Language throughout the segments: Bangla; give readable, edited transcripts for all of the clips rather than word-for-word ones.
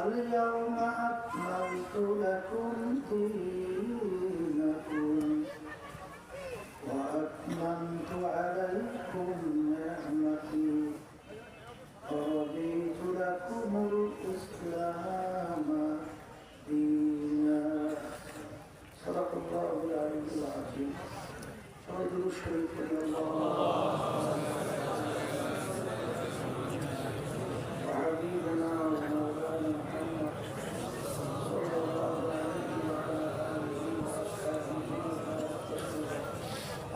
اليوم أكملت لكم دينكم وأتممت عليكم نعمتي ورضيت لكم الإسلام دينا صدق الله العلي العظيم. صلى الشريف الله وحبيبنا ومولانا محمد صلى الله عليه وعلى آله وصحبه وسلم.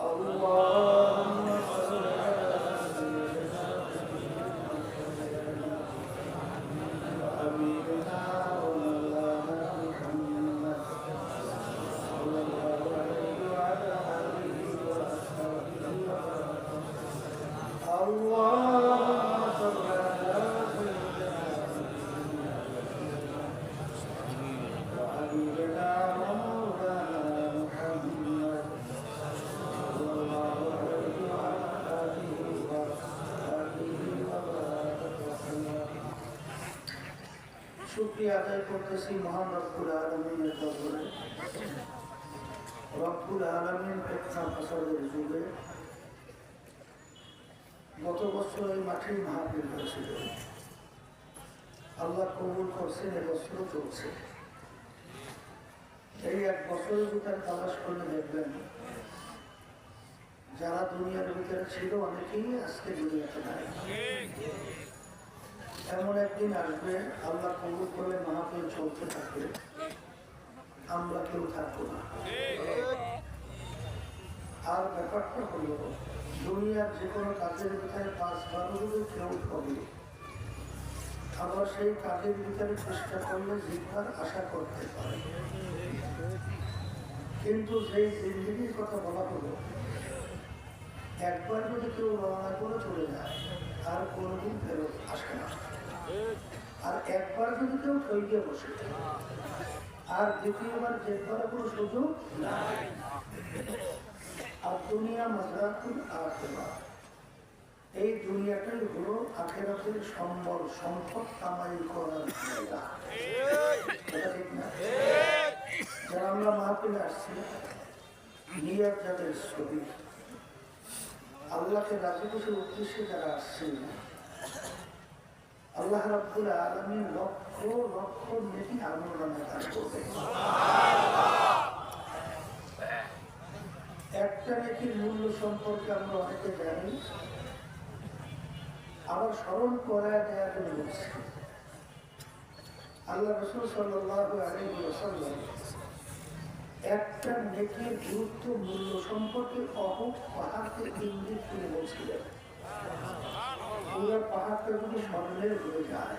اللهم صل على سيدنا وحبيبنا ومولانا محمد صلى الله عليه وعلى آله وصحبه وسلم. اللهم صل على سيدنا وحبيبنا ومولانا محمد صلى الله عليه وعلى آله وصحبه وسلم. শুকরিয়া আদায় করতেছি মহান রব্বুল আলামিনের দরবারে। রব্বুল আলামিন ফিতনা ফাসাদের যুগে গত বছর এই মাঠেই মাহফিল হয়েছিল, আল্লাহ কবুল করছেন, এবছরও চলছে। এই এক বছরের ভিতরে তালাশ করলে দেখবেন যারা দুনিয়ার ভিতরে ছিল অনেকেই আজকে দুনিয়াতে নাই। এমন একদিন আসবে আল্লাহ কবুল করে মাহফিল চলতে থাকবে, আমরা কেউ থাকবো না। আর ব্যাপারটা হলো দুনিয়ার যে কোনো কাজের ভিতরে 5-12 কেউ হবে, আবার সেই কাজের ভিতরে চেষ্টা করলে জিতবার আশা করতে পারে। কিন্তু যেই জিন্দেগির কথা বলা হলো, একবার যদি কেউ রওনা করে চলে যায় আর কোনোদিন ফেরত আসে না। আর একবার যদি কেউ ঠইকে বসে আর দ্বিতীয়বার জেতবার কোনো সুযোগ নাই। আর দুনিয়া মাজরাতুল আখিরাহ, এই দুনিয়াটাই হলো আখিরাতের সম্বল, সম্পদ কামাই করার জায়গা। ঠিক না? যারা আমরা মাহফিলে আসছি, নিয়ত যাদের ছবি, আল্লাহকে রাজি খুশির উদ্দেশ্যে যারা আসছে, আল্লাহ রাব্বুল আলামিন লক্ষ লক্ষ নেকি আমল নামে দান করবে। একটা নেকির মূল্য সম্পর্কে আমরা অনেকে জানি, আবার স্মরণ করায় দেওয়ার জন্য বলছি। আল্লাহ রাসূল সাল্লাল্লাহু আলাইহি ওয়াসাল্লাম একটা নেকির গুরুত্ব মূল্য সম্পর্কে অহক পাহাড়কে ইঙ্গিত করে বলছিলেন। পুরো পাহাড়টা যদি স্মরণের হয়ে যায়,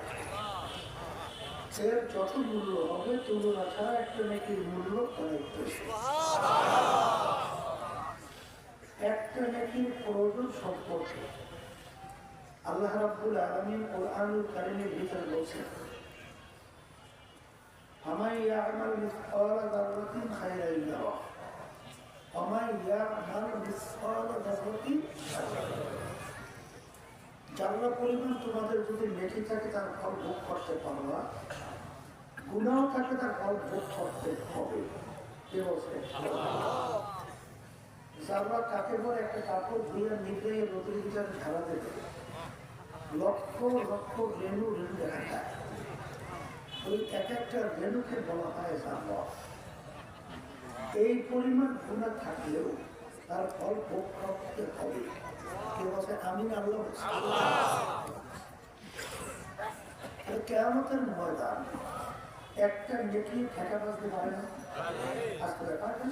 এর যত মূল্য হবে তুলনা ছাড়া একটা নেকির মূল্য অনেক বেশি। একটা নেকির প্রয়োজন সম্পর্কে আল্লাহ রাব্বুল আলামিন কুরআনুল কারীমের ভিতরে বলেছেন, ফামান ইয়া'মাল মিসকালা যাররাতিন খায়রান ইয়ারাহ ওয়া মান ইয়া'মাল মিসকালা যাররাতিন শাররান ইয়ারাহ। যারা পরিমাণ তোমাদের যদি নেকি থাকে তার ফল ভোগ করতে পারবা, গুনাহ থাকে তার ফল ভোগ করতে হবে। কে বলছে? যারা কাকে বলে একটা কাপড় ধুয়ে নিতে রোদের ভিতরে ঝাড়া দেবে, লক্ষ লক্ষ রেণু রেণু দেখা যায়। ওই এক একটা রেণুকে বলা হয় জানলা। এই পরিমাণ গুনাহ থাকলেও তার ফল ভোগ করতে হবে। কে বলছে? আমিন। আল্লাহ। কিয়ামতের ময়দান একটা নেকি ঠেকা বাজতে পারে না, আসতে পারে না।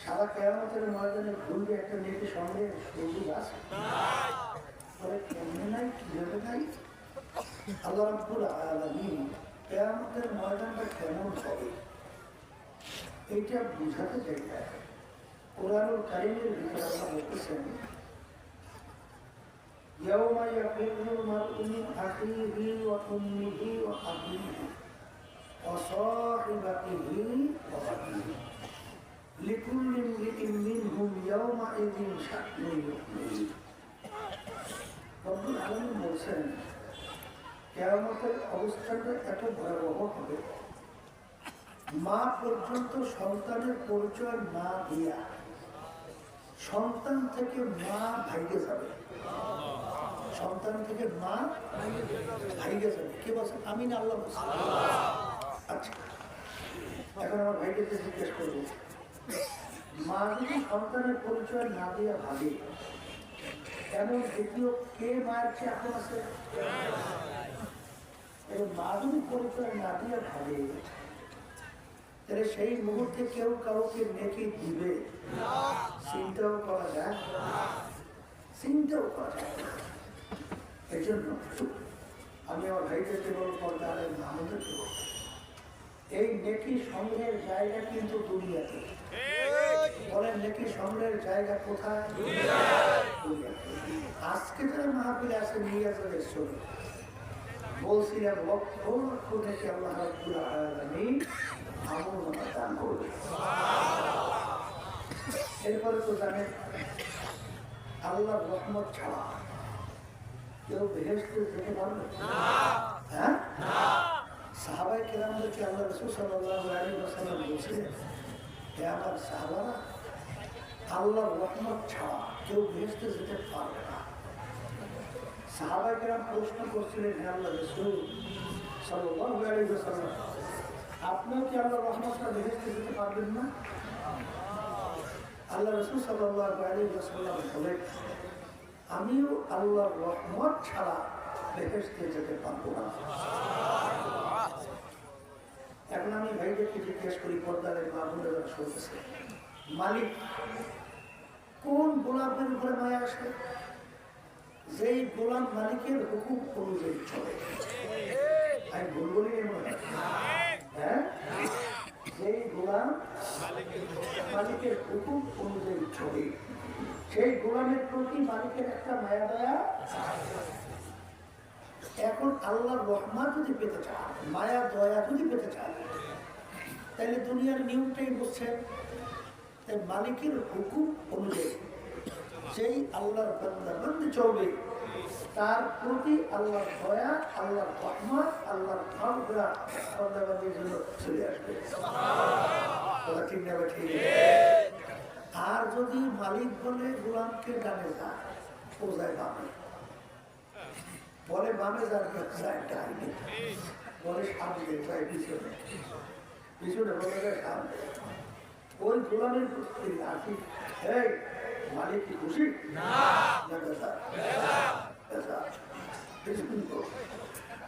সারা কিয়ামতের ময়দানে ঘুরবে একটা নেকি সঙ্গে সুযোগ আছে? কেমনে নাই, কিভাবে নাই? আল্লাহ রাব্বুল আলামিন কিয়ামতের ময়দানটা কেমন হবে এইটা বুঝাতে চাই। কুরআনুল কারীমের ভিতরে আল্লাহ বলতেছেন, ইয়াউমা ইয়াফিরুল মার'উ মিন আখিহি ওয়া উম্মিহি ওয়া আবিহি ওয়া সাহিবাতিহি ওয়া বানিহি লিকুল্লি ইমরিইন মিনহুম ইয়াউমাইযিন শা'নুন ইউগনিহি। রব্বুল আলামিন বলছেন, কিয়ামতের অবস্থাটা এত ভয়াবহ হবে, মা পর্যন্ত সন্তানের পরিচয় না দিয়া সন্তান থেকে মা ভাইগে যাবে, সন্তান থেকে মা ভাইগে যাবে। কে বলছেন? আমি না আল্লাহ বলছেন? আচ্ছা, এখন আমার ভাইকে জিজ্ঞেস করবো, মা যদি সন্তানের পরিচয় না দিয়া ভাবে, এমন দ্বিতীয় কে মায়ের চেয়ে আপন আছে? এবং মা যদি পরিচয় না দিয়া ভাবে, তাহলে সেই মুহূর্তে কেউ কাউকে নেকি দিবে? চিন্তাও করা যায়, চিন্তাও করা যায়। এই জন্য আমি আমার ভাইদেরকে বলবো, পর্দার আমাদেরকে বলবো, এই নেকি সংগ্রহের জায়গা কিন্তু দুনিয়াতে। বলেন, নেকি সংগ্রহের জায়গা কোথায়? আজকে যারা মাহফিলে আছে নিয়ে যাবে চলে, বলছিলাম লক্ষ লক্ষ নেকি আল্লাহ রাব্বুল আলামিন আমলনামা দান করবে। এরপরে তো জানেন, আল্লাহর রহমত ছাড়া কেউ বেহেশতে যেতে পারবে? হ্যাঁ, সাহাবায়ে কেরামদেরকে আল্লাহ রাসূল সাল্লাল্লাহু আলাইহি ওয়াসাল্লাম বলেছিলেন, হে আমার সাহাবারা, আল্লাহর রহমত ছাড়া কেউ বেহেশতে যেতে পারবে না। সাহাবায়ে কেরাম প্রশ্ন করছিলেন, হে আল্লাহর রাসূল সাল্লাল্লাহু আলাইহি ওয়াসাল্লাম, আপনিও কি আল্লাহর রহমতটা বেহেশতে যেতে পারবেন না? আল্লাহ রাসূল সাল্লাল্লাহু আলাইহি ওয়াসাল্লাম বলেন, আমিও আল্লাহর রহমত ছাড়া বেহেশতে যেতে পারবো না। এখন আমি ভাইদেরকে জিজ্ঞেস করি, পর্দারের মা বোনেরা শুনতেছে, মালিক কোন গোলামের উপরে মায়া আসে? যেই গোলাম মালিকের হুকুম অনুযায়ী চলে। আমি ভুল বলি মনে হয়? হ্যাঁ, যেই গোলাম মালিকের হুকুম অনুযায়ী চলে, সেই গোলামের প্রতি মালিকের একটা মায়া দয়া। এখন আল্লাহর রহমত যদি পেতে চান, মায়া দয়া যদি পেতে চান, তাহলে দুনিয়ার নিয়মটাই বুঝছেন, মালিকের হুকুম অনুযায়ী যেই আল্লাহর বান্দা বান্দি চলবে, তার প্রতি আল্লাহর দয়া, আল্লাহর রহমত, আল্লাহর মাগফিরাত বান্দা বান্দির জন্য চলে আসবে। কথা ঠিক না? ঠিক। আর যদি মালিক বলে গোলামকে ডানে যা, ও যায় বামে, বলে বামে যায় ডানে, বলে সামনে যায় পিছনে, পিছনে বলে যায় সামনে, ওই গোলামের আসি, এই মালিক কি খুশি?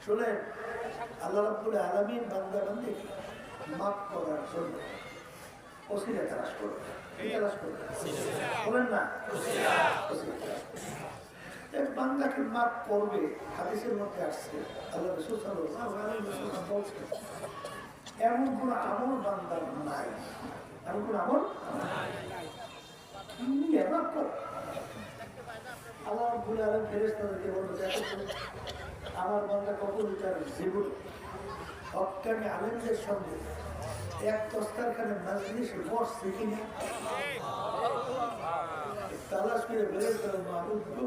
শোনেন, আল্লাহ রাব্বুল আলামিন বান্দা বান্দিকে মাফ করার জন্য ওসিলা তালাশ করবে। বলেন না, এক বান্দাকে মাফ করবে। হাদিসের মধ্যে আসছে, আল্লাহ রাসূল সাল্লাল্লাহু আলাইহি ওয়াসাল্লাম বলছেন, এমন কোন আমল বান্দার নাই, এমন কোন আমল নাই। আল্লাহ রাব্বুল আলামিন ফেরেশতাদেরকে বলবে, আমার বান্দা কখন তার জীবন হক্কানি আলেমদের সঙ্গে এক দস্তারখানে মাজলিসে বসছে কিনা তালাশ করে বের করে, মাহবুব গো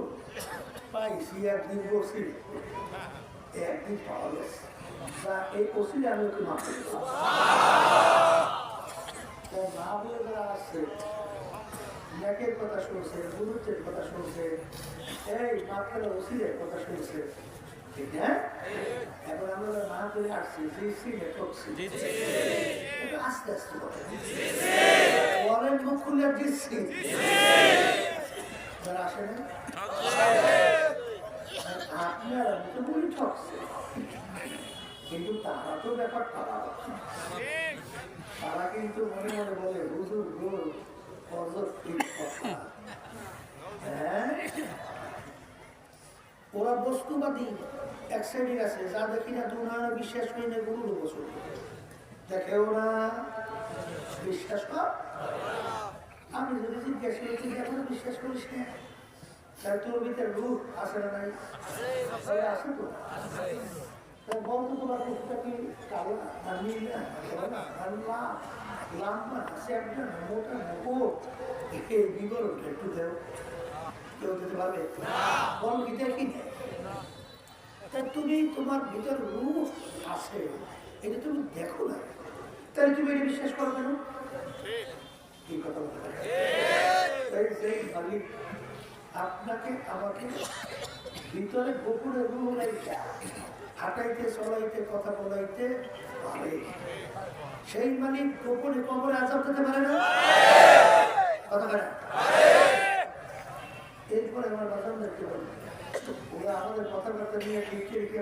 পাইছি, একদিন বসি, একদিন পাওয়া গেছে, এই ওসিলে আমি ওকে মাফ করে দেবো। মা বলে যারা আসছে, ন্যাকের কথা শুনছে, গুরুত্বের কথা শুনছে, এই মাথার ওসিলের কথা শুনছে, ঠিক না? এখন আমরা না করে আসছি, আস্তে আস্তে বলেন, মুখ খুলে দিচ্ছি, যারা আসে না আপনারা তো বলি ঠকছে, কিন্তু তারা তো ব্যাপারটা তারা কিন্তু মনে মনে বলে, হুজুর গো হ্যাঁ, ওরা বস্তুবাদী এক শ্রেণীর আছে, যা দেখি না দুনিয়া বিশ্বাস করি না, গুরুর বছর দেখে ওরা বিশ্বাস কর। আমি যদি জিজ্ঞেস করেছি এখন বিশ্বাস করিস না, তাই তোর ভিতরে রূপ আছে না? নাই আছে তো, বলতো তোমার রূপটা কি কালো না নীল না লাম্বা আছে, একটা মোটা মোট বিবরণটা একটু দেও, কেউ দিতে পারবে? বল কি দেখি তা তুমি তোমার ভিতর রূহ আছে, এটা তুমি দেখো না, তাহলে তুমি এটা বিশ্বাস করো কেন? কি কথা বলতে পারে? সেই মালিক আপনাকে আমাকে ভিতরে গোপনে রূহ রাইখা হাঁটাইতে চলাইতে কথা বলাইতে পারে, সেই মালিক গোপনে কবরে আযাব দিতে পারে না? কথা বলে। এরপরে আমার বাজানদেরকে বলি, ওরা আমাদের কথাবার্তা নিয়ে লিখে লিখে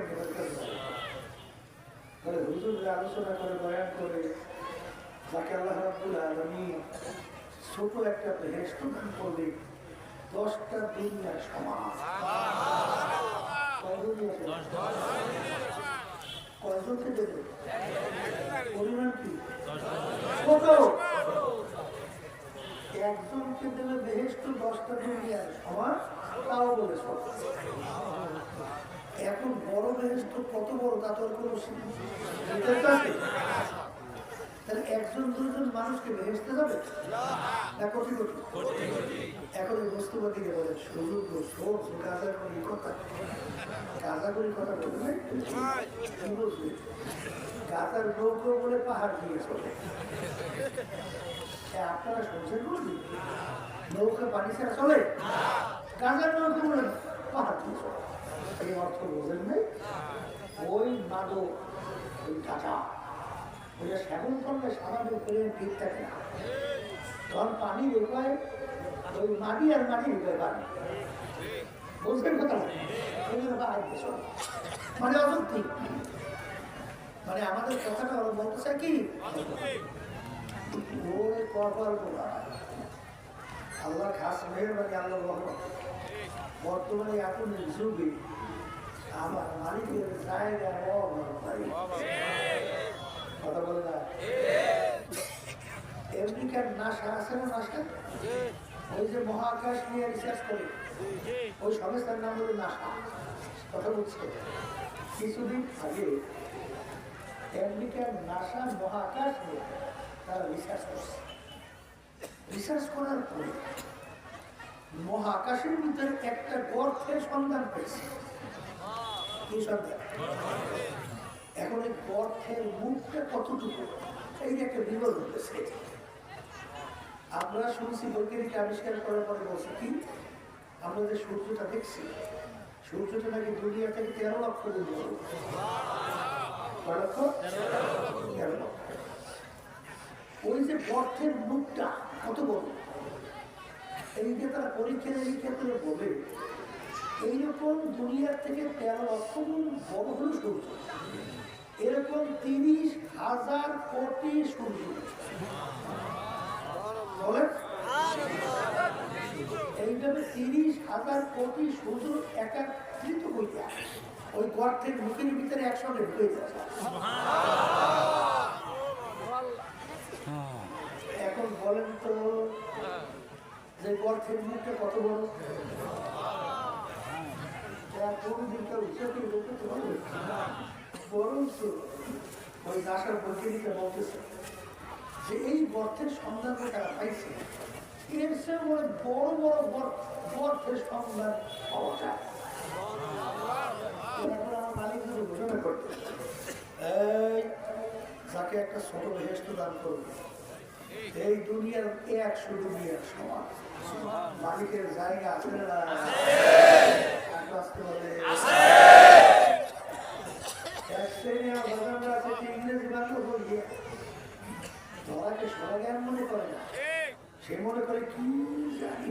বলে হুজুররা আলোচনা করে বয়ান করে যাকে আল্লাহ রাব্বুল আলামিন ছোট একটা বেহেশত দান করবে 10টা দুনিয়ার সমান। কয়জনকে দেবে? পরিমাণ কি? কত? একজনকে দেবে বেহেশত 10টা দুনিয়ার সমান, তাও বলে সব। এখন বড় বেহেশত কত বড় তা তোর কোনো আছে? তাহলে একজন দুজন মানুষকে বেহেশতে যাবে না কোটি কোটি? এখন এই বস্তুবাদীকে বলে সুযোগ গাঁজা করি কথা, গাঁজা করি কথা বলবে গাঁজার নৌকো বলে পাহাড় দিয়ে চলে। আপনারা শুনছেন বলবি নৌকা পানি ছাড়া চলে? গাঁজার নৌকো বলে পাহাড় দিয়ে চলে। এই অর্থ বোঝেন নাই? ওই মাদক, ওই গাঁজা, ওইটা সেবন করলে স্বাভাবিক করে ঠিক থাকে না, তখন পানি রেখায় ওই মাটি আর মাটি রেখায় পানি, বুঝবেন কথা? মানে অযুক্তি, মানে আমাদের কথাটা ওরা বলতে চায় কি ওরে কপাল করা আল্লাহ খাস মেহরবানি, আল্লাহ বর্তমানে এখন যুগে আমার মালিকের জায়গায় কথা বলে না। আমেরিকার নাসা আছে না, নাসা ওই যে মহাকাশ নিয়ে রিসার্চ করে, ওই সংস্থার নাম হলো নাসা। কথা বলছে কিছুদিন আগে আমেরিকার নাসা মহাকাশ নিয়ে তারা রিসার্চ করছে। রিসার্চ করার পরে মহাকাশের ভিতরে একটা গর্তের সন্ধান পেয়েছে। কি সন্ধান? এখন এই গর্তের মুখটা কতটুকু এই একটা বিবরণ হয়েছে। আমরা শুনছি বৈজ্ঞানিক আবিষ্কার করার পরে বলছে কি আমরা যে সূর্যটা দেখছি, সূর্যটা নাকি দুনিয়া থেকে 13 লক্ষ গুণ বড়। ওই যে গর্তের মুখটা কত বড়, এই যে তারা পরীক্ষা নিরীক্ষা করে বলে এইরকম দুনিয়ার থেকে 13 লক্ষ গুণ বড় হল সূর্য। এরকম 30,000 কোটি সূর্য বলে, এইভাবে 30,000 কোটি সূর্য একত্রিত হইতে ওই গর্তের মুখের ভিতরে একসঙ্গে ঢুকে যাচ্ছে। এখন বলেন তো যে গর্তের মুখটা কত বড়? কোনদিনকার উৎসবে করতে পারবে? বরঞ্চ ওই নাসার বৈজ্ঞানিকরা বলতেছে যে এই গর্তের সন্ধানটা তারা পাইছে, এর চেয়ে বড় বড় গর্তের সন্ধান পাওয়া যায়। আমার মালিক যদি ঘোষণা করতে এই যাকে একটা ছোট বেহেশত দান করবে এই দুনিয়ার 100 দুনিয়ার সমান, মালিকের জায়গা আছে না? ইংরেজি বাক্য বলিয়ে ধরাকে সরজ্ঞান মনে করে না, সে মনে করে কি জানি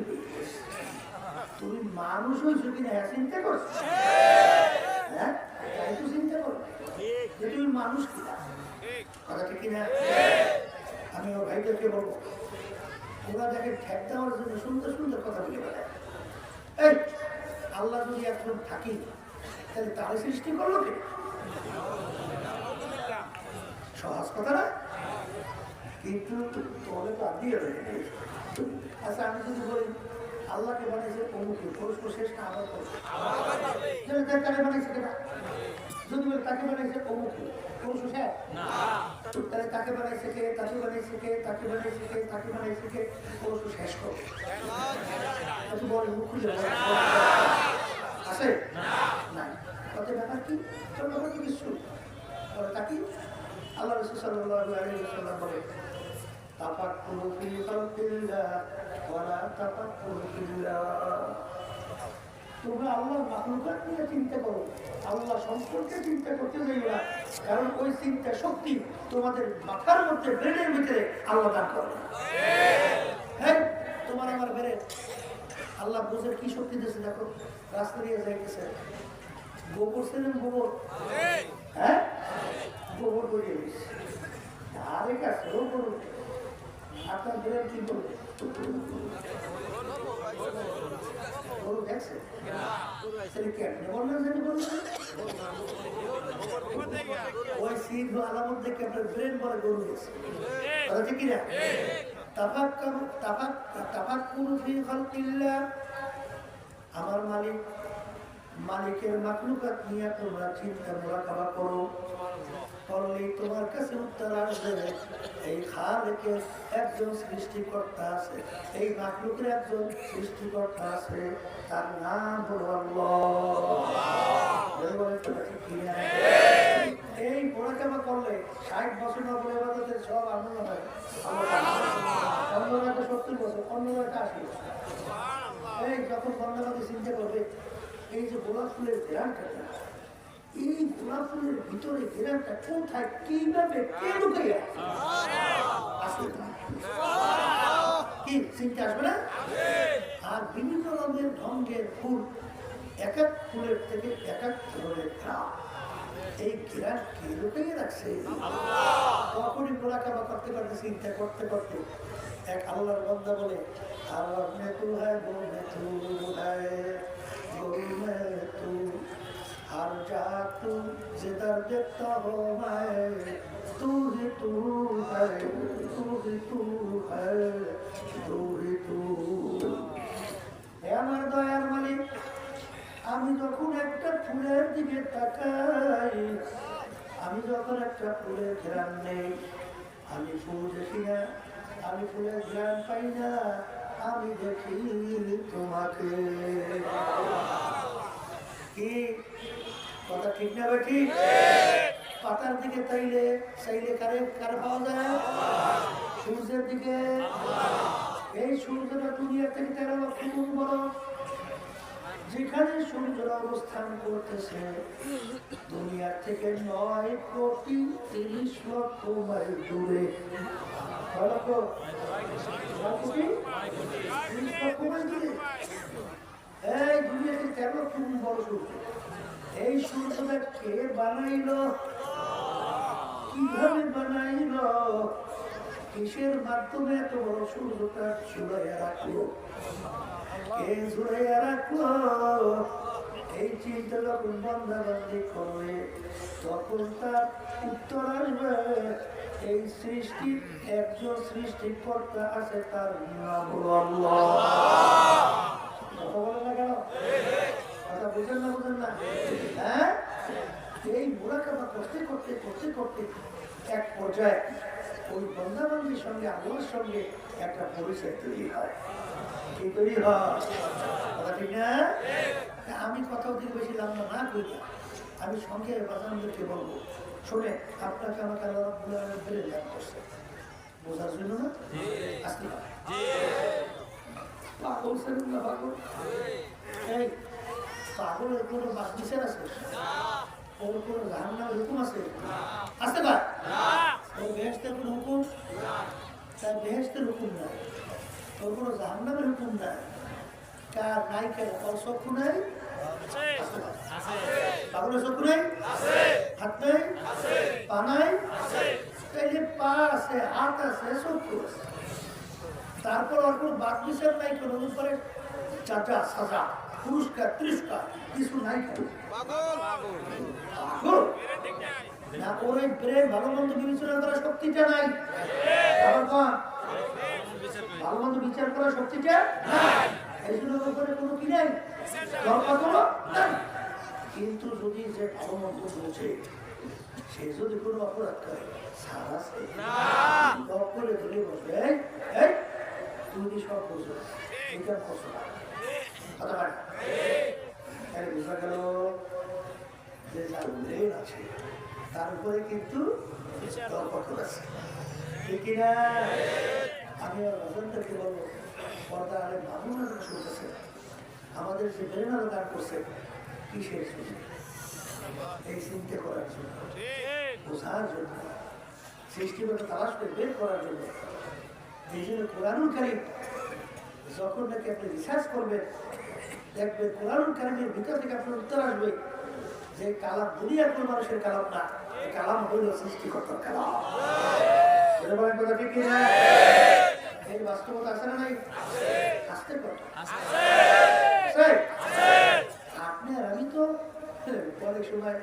তুমি মানুষ হয়েছো কিনা চিন্তা করছো? হ্যাঁ, তাই তো চিন্তা করো যে তুমি মানুষ কিনা, কথা ঠিক কিনা? আমি ওর ভাইদেরকে বলবো ওরা যাকে ঠেক দেওয়ার জন্য সুন্দর সুন্দর কথা বলে বেড়ায়। এই আল্লাহ যদি একজন থাকি তাহলে তারা সৃষ্টি করলো কে? সহজ কথা না, কিন্তু তোলে তো আর দিয়ে দেবে। আচ্ছা আমি যদি বলি আল্লাহকে বানিয়েছে অমুকে, পুরুষ শেষ না আবার করছে, তাকে বানিয়েছে কেনা? যদি বলি তাকে বানিয়েছে অমুকে, পুরুষ শেষ তাহলে তাকে বানাইছে কে, তাকে বানাইছে কে, তাকে বানাইছে কে, তাকে বানাইছে কে, পুরুষ শেষ করো। বল মুখ খুঁজে আছে না? কত ব্যাপার কি তোর ব্যাপার তো কিছু বলে তাকি আল্লাহ রাসূল সাল্লাল্লাহু আলাইহি ওয়াসাল্লাম বলে তাফাক্কুরু ফি খালকিল্লাহ ওয়া লা তাফাক্কুরু ফিল্লাহ। তোমরা আল্লাহর মাখলুকাত নিয়ে চিন্তা করো, আল্লাহ সম্পর্কে চিন্তা করতে যাইও না, কারণ ওই চিন্তা শক্তি তোমাদের মাথার মধ্যে ব্রেনের ভিতরে আল্লাহ দান করবে। হ্যাঁ, তোমার আমার ব্রেন আল্লাহ বুঝের কি শক্তি দিয়েছে দেখো, রাস্তা দিয়ে যাইতেছে গোবর ছিলেন গোবর, হ্যাঁ গোবর গড়িয়ে দিচ্ছে আরেক আছে ও করুন আপনার ব্রেন কি করবে গরু দেখছে ওই সিদ্ধ আলামত দেখে আপনার ব্রেন বলে গরু দেখছে কিনা তাফাক্কুরু ফি খালকিল্লাহ। আমার মালিকের মাখলুকাত নিয়ে তোমরা চিন্তা মুরাকাবা করো, করলেই তোমার কাছে উত্তর আসবে এই খালিকের একজন সৃষ্টিকর্তা আছে, এই মাখলুকের একজন সৃষ্টিকর্তা আছে, তার নাম হলো আল্লাহ। এই মুরাকাবা করলে 60 বছর না বলে ইবাদতের সব আনন্দ হয়, অন্যরা 70 বছর, অন্যরা 80 বছর। এই যখন বন্যাবাদী চিন্তা করবে এই যে গোলাপ ফুলের ঘেরানটা, এই গোলাপ ফুলের ভিতরে ঘেরানটা কোথায় কিভাবে কে ঢুকাইয়া আসবে না, কি চিন্তা আসবে না? আর বিভিন্ন রঙের ঢঙ্গের ফুল, এক এক ফুলের থেকে এক এক ধরনের ঘ্রাণ, এই ঘেরান কে ঢুকাইয়া রাখছে? তখনই মুরাকাবা করতে করতে চিন্তা করতে করতে এক আল্লাহর বান্দা বলে আল্লাহ মে তু হ্যায় গো মে তু হ্যায় गोरू में तू हर जा तू जिधर देखता हो मैं तू ही तू है तू ही तू है तू ही तू। আমার দয়ার মালিক, আমি যখন একটা ফুলের দিকে তাকাই, আমি যখন একটা ফুলের ঘ্রাণ নেই, আমি ফুল দেখি না, আমি ফুলের ঘ্রাণ পাই না, আমি দেখি তোমাকে। কি কথা ঠিক না বেঠি? পাতার দিকে চাইলে কারে পাওয়া যায়? সূর্যের দিকে। এই সূর্যটা দুনিয়া থেকে 13 লক্ষ গুণ বড়। যেখানে সূর্যরা অবস্থান করতেছে দুনিয়ার থেকে 9 কোটি 30 লক্ষ মাইল দূরে। এই দুনিয়াতে 13 লক্ষ গুণ বড় সূর্য। এই সূর্যটা কে বানাইল, কিভাবে বানাইল, কিসের মাধ্যমে এত বড় সূর্যটা ঝুলাইয়া রাখলো, কে ঝুলাইয়া রাখলো? এই চিন্তা যখন বান্দাবান্দি করবে তখন তার উত্তর আসবে এই সৃষ্টির একজন সৃষ্টিকর্তা আছে, তার নাম হলো আল্লাহ। কথা বলেন না কেন? কথা বুঝেন না? হ্যাঁ, এই মুরাকাবা করতে করতে করতে করতে এক পর্যায়ে ওই বান্দাবান্দির সঙ্গে আল্লাহর সঙ্গে একটা পরিচয় তৈরি হয়। কি তৈরি হয়? কথা ঠিক না? আমি কথা অধিক বেশি লম্বা না করি, আমি সঙ্গে বাজানদেরকে বলবো, শুনে আপনাকে আমাকে আল্লাহ রাব্বুল আলামিন দান করছে, বোঝার জন্য না? আসতে পাগল ছিলেন না? পাগল এই পাগলের কোনো বাসবিচার আছে? ওর কোনো জাহান্নামের হুকুম আছে? আসতে পার ওর বেহেশতের কোনো হুকুম? তার বেহেশতের হুকুম নাই, ওর কোনো জাহান্নামের হুকুম নাই। কার নাই? কেন? ওর চক্ষু নাই? পাগলের চক্ষু নাই? হাত নাই? পা নাই? পা আছে, হাত আছে, চক্ষু আছে, তারপর ওর কোনো বাদ বিচার নাই, কোনো উপরে চাচা সাজা পুরস্কার তিরস্কার কিছু নাই। না, ওর এই ব্রেন ভালো মন্দ বিবেচনা করার শক্তিটা নাই। ভালো মন্দ বিচার করার শক্তিটা নাই, এই জন্য উপরে কোনো কি নাই, কিন্তু যদি যে ভালো মন্দ বোঝে সে যদি কোনো অপরাধ করে করে ধরে বসবে, তুমি সব বোঝো, এটা বোঝো কথা বোঝা গেল। যে যার ব্রেন আছে তার উপরে কিন্তু কঠোর আছে, ঠিক কিনা? আমি আমার বাজারটাকে বলবো, পর্দা আরে ভাবনা শুনতেছে, আমাদের যে ব্রেন আরো গান করছে কিসের জন্য? এই চিন্তা করার জন্য, বোঝার জন্য, সৃষ্টিগত তালাশ করে বের করার জন্য। এই জন্য কোরআনুল কারীম যখন নাকি আপনি রিসার্চ করবেন, দেখবেন কোরআনুল কারীমের ভিতর থেকে আপনার উত্তর আসবে যে কালাম দুনিয়ার কোন মানুষের কালাম না, এই কালাম হইল সৃষ্টিকর্তার কালাম। এটা বলেন কথা ঠিক কিনা? এই বাস্তবতা আছে না নাই? আসতে কথা আপনি আর আমি তো অনেক সময়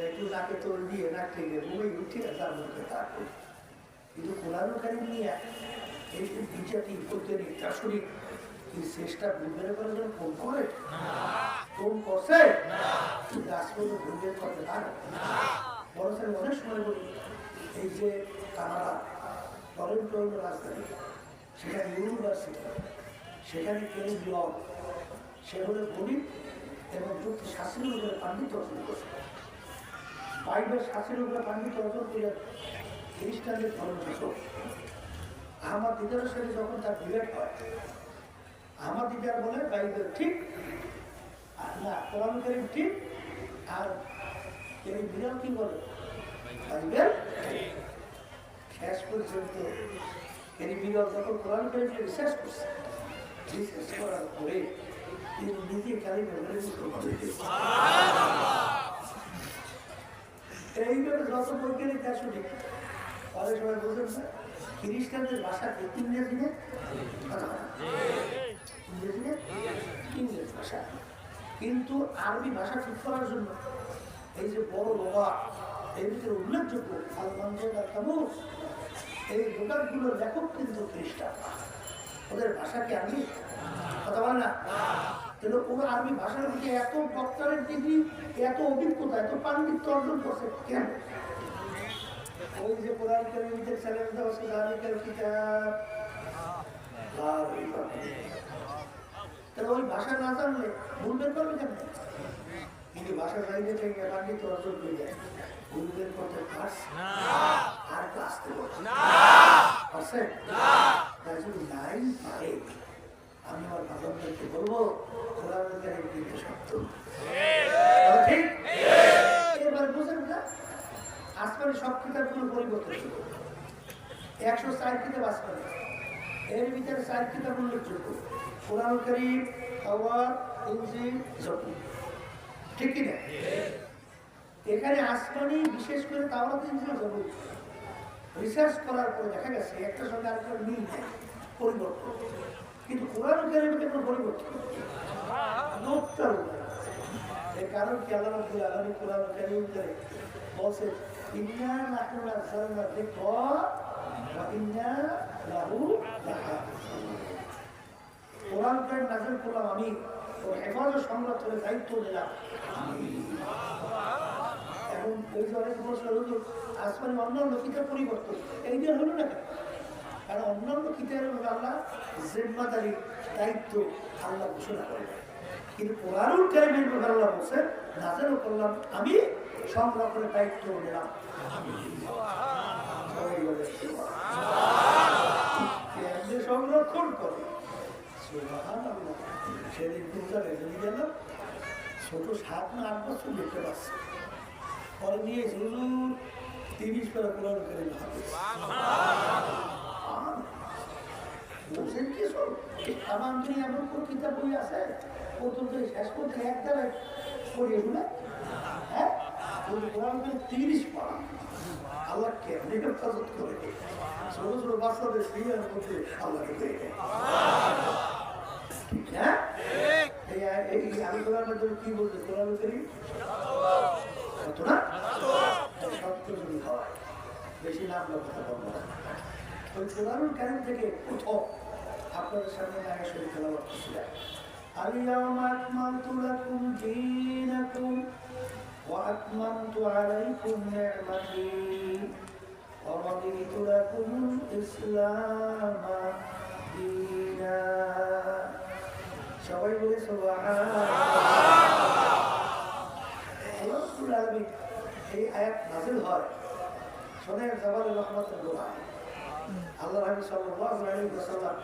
একটু নাকে তোল দিয়ে নাক থেকে ঘুমে উঠে তার মধ্যে তা করি, কিন্তু কোরআনুল কারীম নিয়ে এই যে বিচারটি বৈজ্ঞানিক দার্শনিক এই চেষ্টা বুঝবেন করার জন্য ফোন করে ফোন করছে রাষ্ট্রপতি ভুলবেন করতে পারে। বরং অনেক সময় বলি এই যে কানাডা টরন্টো রাজধানী, সেখানে ইউনিভার্সিটি, সেখানে কেলি ল, সে হলো গণিত এবং যুক্তি শাস্ত্রের উপরে পাণ্ডিত্য অর্জন করছে। বাইবেল শাস্ত্রের উপরে পাণ্ডিত্য অর্জন করে খ্রিস্টানদের ধর্ম শাসক আহমদ দিদারের সাথে যখন তার ডিবেট হয়, আহমদ দিদার বলে বাইবেল ঠিক আর না কোরআন কারীম ঠিক, আর এই বিড়াল কি বলে বাইবেল। শেষ পর্যন্ত এই বিড়াল যখন কোরআন কারীমকে রিসার্চ করছে, রিসার্চ করার পরে তিনি নিজে কালিমা বলে এইভাবে যত বৈজ্ঞানিক দার্শনিক অনেক সময় বলছেন না খ্রিস্টানদের ভাষা ইংরেজি না, ইংরেজি না, ইংরেজ ভাষা, কিন্তু আরবি ভাষা ঠিক করার জন্য এই যে বড় লোহা এর ভিতরে উল্লেখযোগ্য এই লোকাগুলোর লেখক কিন্তু খ্রিস্টান, ওদের ভাষাকে আমি কথা বলে না, কিন্তু ওরা আরবি ভাষার মধ্যে এত ডক্টরেট ডিগ্রি, এত অভিজ্ঞতা, এত পাণ্ডিত্য অর্জন করছে কেন? ওই যে কোরআন কারীমের চ্যালেঞ্জ আছে জালিকাল কিতাব, তাহলে ওই ভাষা না জানলে ভুলবেন করবে কেন? কিন্তু ভাষা জানলে থেকে পাণ্ডিত্য অর্জন করে যায়, ভুলবেন করতে পারস আর আসতে পারছে তাই যদি নাই পারে আমি আমার বাবা-মাকে বলবো কোরআন কারীম কিন্তু সত্য, ঠিক? এবার বুঝেন না আসমানি সব কিতাবগুলো পরিবর্তন ছিল, 104 কিতাব আসমানি, এর ভিতরে 4 কিতাব উল্লেখযোগ্য, কোরআন কারীম, তাওরাত, ইনজিল, জবুর, ঠিক কি না? এখানে আসমানি বিশেষ করে তাওরাত, ইনজিল, জবুর রিসার্চ করার পরে দেখা গেছে একটা সঙ্গে আরেকটা মিল নেই, পরিবর্তন, কিন্তু কোরআন কারীমে কোনো পরিবর্তন নোটটার এই কারণ কি আল্লাহ রাব্বুল আলামিন কোরআন কারীম করে বলছে ইন্না নাহনু নাযালনা যিকরা ওয়া ইন্না লাহু লাহাফিজুন। কোরআন কারীম নাযিল করলাম আমি, ওর হেফাজত সংরক্ষণের দায়িত্ব নিলাম আমি। এখন ওই যে অনেক প্রশ্ন হলো আসমানি অন্যান্য কিতাব পরিবর্তন, এই যে হলো না কেন? কারণ অন্যান্য কিতাবের আল্লাহ জিম্মাদারি দায়িত্ব আল্লাহ ঘোষণা করে, কিন্তু কোরআনুল কারীমের ব্যাপারে আল্লাহ বলছে নাযিল করলাম আমি, সংরক্ষণের দায়িত্ব নিলাম সংরক্ষণ করে। সেদিন দুটা রেখে গেল, ছোট 7 না 8 বছর দেখতে পাচ্ছে, পরে নিয়ে 30 করে কোরআন কারীম হাফেজ। বলছেন কি সব আমার যদি এমন কোন কিতাব বই আছে প্রথম থেকে শেষ করতে এক দ্বারা পড়িয়ে শুনে, হ্যাঁ কোরআন কারীম 30 পড়া আল্লাহ কেমনি হেফাজত করে, ছোট ছোট বাচ্চাদের সিরিয়ার মধ্যে আল্লাহকে পেয়ে দেয়, ঠিক না? এই আলোচনার মাধ্যমে কি বলছে কোরআন কারীম কত না সত্য যদি হয়, বেশি নাম কথা বলবো না। ওই কোরআনুল কারীম থেকে প্রথম আপনাদের সামনে আয়াত শরীফ তেলাওয়াত করছিলাম, আল-ইয়াওমা আকমালতু লাকুম দীনাকুম ওয়া আতমামতু আলাইকুম নি'মাতি ওয়া রাদিতু লাকুমুল ইসলামা দীনা। সবাই বলে সুবহানাল্লাহ। নাযিল হয় শোনেন জাবাল রহমতের দোয়া আল্লাহ নবী সাল্লাল্লাহু আলাইহি ওয়াসাল্লাম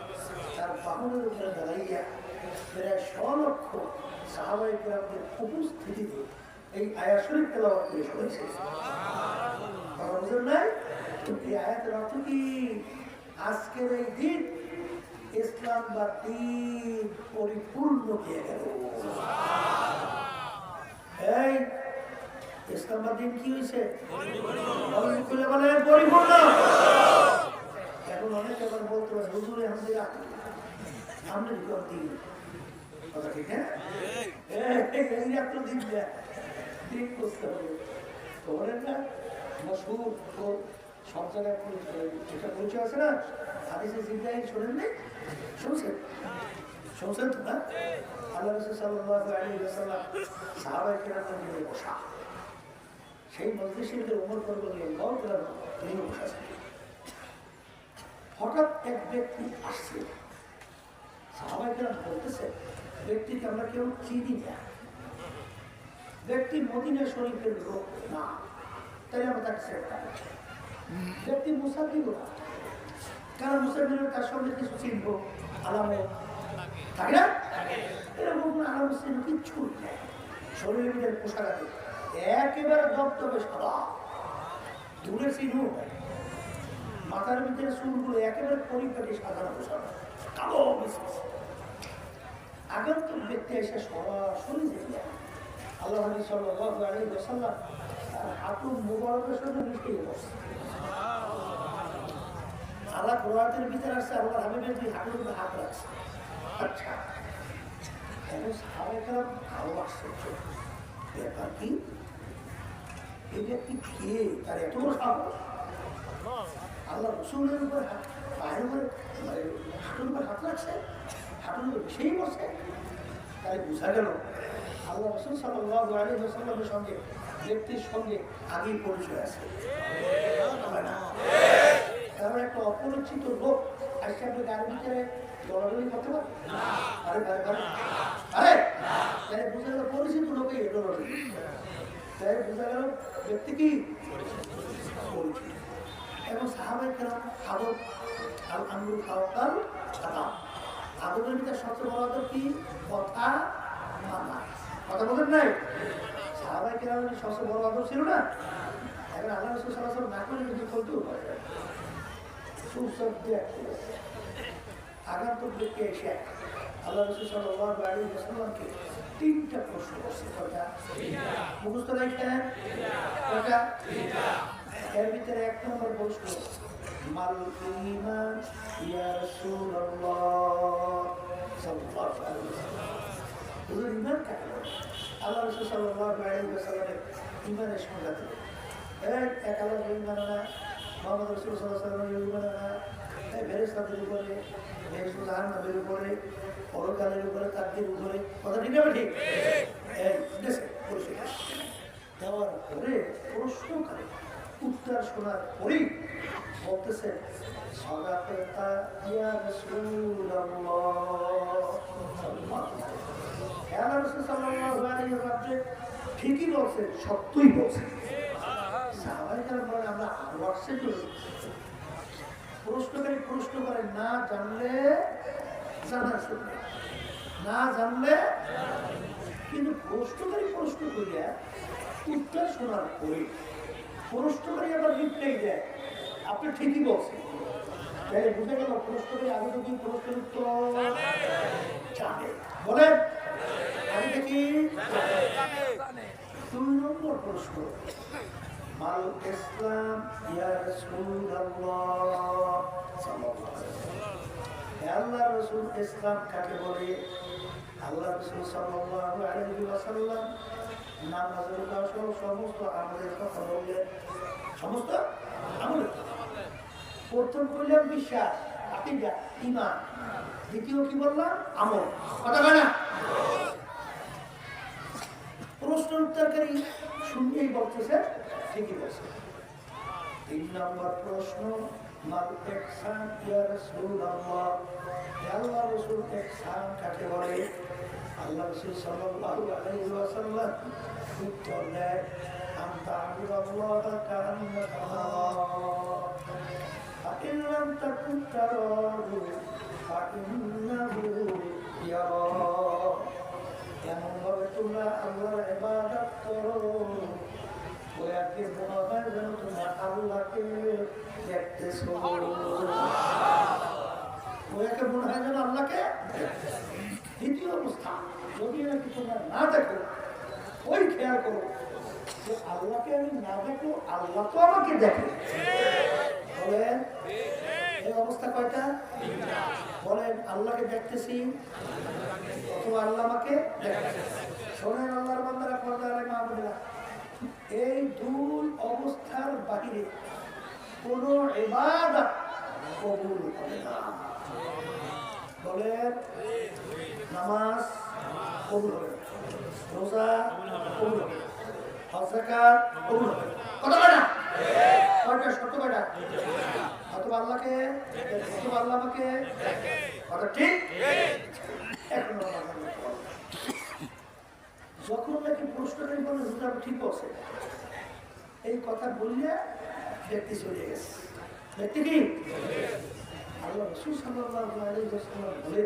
তার বাহুর উপরে দাঁড়াইয়া প্রায় 100 লক্ষ সাহাবায়ে কেরামদের উপস্থিতিতে এই আয়াত শরীফ তেলাওয়াত করে শুনেছে। সুবহানাল্লাহ। বুঝলেন না? এই আয়াতের অর্থ কি? আজকের এই দিন ইসলাম বা দিন পরিপূর্ণ হয়ে গেল। এই ইসলাম বা দিন কি হয়েছে? পরিপূর্ণ। এখন অনেক এবার বলতে পারে হুজুরে আমাদের আমাদের দিন কথা ঠিক হ্যাঁ দিন দিন করতে হবে তো বলেন না মশহুর সব জায়গায় এটা পরিচয় আছে না হাদিসে জিবরাইল শোনেন নাই শুনছেন তো না আল্লাহ রাসূল সাল্লাল্লাহু আলাইহি ওয়াসাল্লাম সাহাবায়ে কেরামদের নিয়ে বসা সেই মজলিসে ওমর রাদিয়াল্লাহু তাআলা তিনি বসা ছিলেন। হঠাৎ এক ব্যক্তি আসছে সাহাবায়ে কেরাম বলতেছে ব্যক্তিকে আমরা কেউ চিনি না ব্যক্তি মদিনা শরীফের লোক না তাই আমরা তাকে সেট ব্যক্তি মুসাফির না কারণ মুসাফির তার সঙ্গে কিছু চিনব আলামত থাকে না এরকম আলামত চিহ্ন কিচ্ছু নেই শরীরের ভিতরে পোশাক আছে একেবারে দপ্তবে সাদা দূরে চিহ্ন মাথার ভিতরে চুলগুলো একেবারে পরিপাটি সাধারণ পোশাক কালো মিশমিশ আগন্তুক ব্যক্তি এসে সরাসরি দেখলেন আল্লাহ নবী সাল্লাল্লাহু আলাইহি ওয়াসাল্লাম হাঁটুর মোবারকের সঙ্গে মিশে বসছে আল্লাহ কোরআনের ভিতরে আসছে আল্লাহ হাবিবের দুই হাঁটুর উপরে হাত রাখছে আচ্ছা এখন সাহাবায়ে কেরাম আরো আশ্চর্য ব্যাপার কি এই ব্যক্তি কে তার এত বড় সাহস আল্লাহ রসুলের উপর পায়ের উপরে হাঁটুর উপর হাত রাখছে হাঁটুর উপর বেশিই বসে তাই বোঝা গেল আল্লাহ রাসূল সাল্লাল্লাহু আলাইহি ওয়াসাল্লামের সঙ্গে ব্যক্তির সঙ্গে আগেই পরিচয় আছে কারণ একটা অপরিচিত লোক আজকে আপনি গাড়ির ভিতরে দৌড়াদৌড়ি করতে পারেন আরে আরে তাই বোঝা গেল পরিচিত লোকই দৌড়াদৌড়ি তাই বোঝা গেল ব্যক্তি কি পরিচিত এবং সাহাবায়ে কেরাম আদব আল আমরু তাওয়াক্কাল আতা আদবের ভিতরে সবচেয়ে বড় আদব কি কথা মানা কথা বলেন নাই সাহাবায়ে কেরামের সবচেয়ে বড় আদব ছিল না এখন আল্লাহ রাসূল সাল্লাল্লাহু আলাইহি ওয়াসাল্লাম না করলে কিন্তু চলতেও পারে সুসব দিয়ে আগন্তুক ব্যক্তি এসে আল্লাহ রাসূল সাল্লাল্লাহু আলাইহি ওয়াসাল্লামকে 3টা প্রশ্ন করছে কয়টা মুখস্থ রাখেন কয়টা এর ভিতরে 1 নম্বর প্রশ্ন মাল ঈমান ইয়া রাসূলুল্লাহ সাল্লাল্লাহু আলাইহি ওয়াসাল্লাম হুজুর ঈমান কাকে বলে আল্লাহ রাসূল সাল্লাল্লাহু আলাইহি ওয়াসাল্লামের ঈমানের সংজ্ঞা দিলেন এক আল্লাহর ঈমান না মুহাম্মদ রাসূল সাল্লাল্লাহু আলাইহি ওয়াসাল্লামের ঈমান না ফেরেশতাদের উপরে জাহান্নামের উপরে পরকালের উপরে তাকদীর উপরে কথা ঠিক হবে ঠিক এই দেশে পরিষ্কার দেওয়ার পরে প্রশ্ন করে উত্তর শোনার পরেই বলতেছে সাদাকাতা ইয়া রাসূলুল্লাহ সাল্লাল্লাহু আলাইহি ওয়াসাল্লাম ঠিকই বলছে সত্যই বলছে সাহাবায়ে কেরাম বলেন আমরা আরো আশ্চর্য প্রশ্নকারী প্রশ্ন করে না জানলে জানার শুনবে না জানলে কিন্তু প্রশ্নকারী প্রশ্ন করিয়া উত্তর শোনার পরে প্রশ্নকারী আবার রিপ্লাই দেয় আপনি ঠিকই বলছেন তাহলে বুঝে গেল প্রশ্নকারী আগে যদি প্রশ্নের উত্তর জানে বলেন আগে থেকে 2 নম্বর প্রশ্ন মাল ইসলাম ইয়া রাসূলুল্লাহ সাল্লাল্লাহু আলাইহি ওয়াসাল্লাম আল্লাহ রাসূল ইসলাম কাকে বলে আল্লাহ রাসূল সাল্লাল্লাহু আলাইহি ওয়াসাল্লাম নামাজের সহ সমস্ত আমলের কথা বললেন সমস্ত আমল প্রথম বললাম বিশ্বাস আকীদা ঈমান দ্বিতীয় কি বললাম আমল কথা বলে না প্রশ্ন উত্তরকারী শুনলেই বলতেছে ঠিকই বলছে 3 নম্বর প্রশ্ন মাল ইহসান ইয়া রাসূলুল্লাহ আল্লাহ রাসূল ইহসান কাকে বলে আল্লাহ রাসূল সাল্লাল্লাহু আলাইহি ওয়াসাল্লাম উত্তর দেয় আনতা تعبد الله كأنك تراه فإن لم تكن تراه فإنه يراك এমন ভাবে তোমরা আল্লাহর ইবাদত করো ওয়াকে মনে হয় যেন তোমরা আল্লাহকে দেখতেছো ওয়াকে মনে হয় যেন আল্লাহকে দ্বিতীয় অবস্থা যদি নাকি তোমরা না দেখো ওই খেয়াল করো যে আল্লাহকে আমি না দেখো আল্লাহ তো আমাকে দেখে বলেন এই অবস্থা কয়টা বলেন আল্লাহকে দেখতেছি অথবা আল্লাহ আমাকে দেখতেছে শোনেন আল্লাহর বান্দারা পর্দারে মাহবুবরা এই দুই অবস্থার বাহিরে কোন ইবাদত কবুল হবে না বলেন নামাজ কবুল হবে রোজা কবুল হবে হজ যাকাত কবুল হবে কথা বলে না কয়টা শর্ত কয়টা অথবা আল্লাহকে অথবা আল্লাহ আমাকে কথা ঠিক এখন যখন নাকি প্রশ্নটা বলে রোজা ঠিক আছে এই কথা বললে ব্যক্তি চলে গেছে ব্যক্তি কি আল্লাহ রাসূল সাল্লাল্লাহু আলাইহি ওয়াসাল্লাম বলে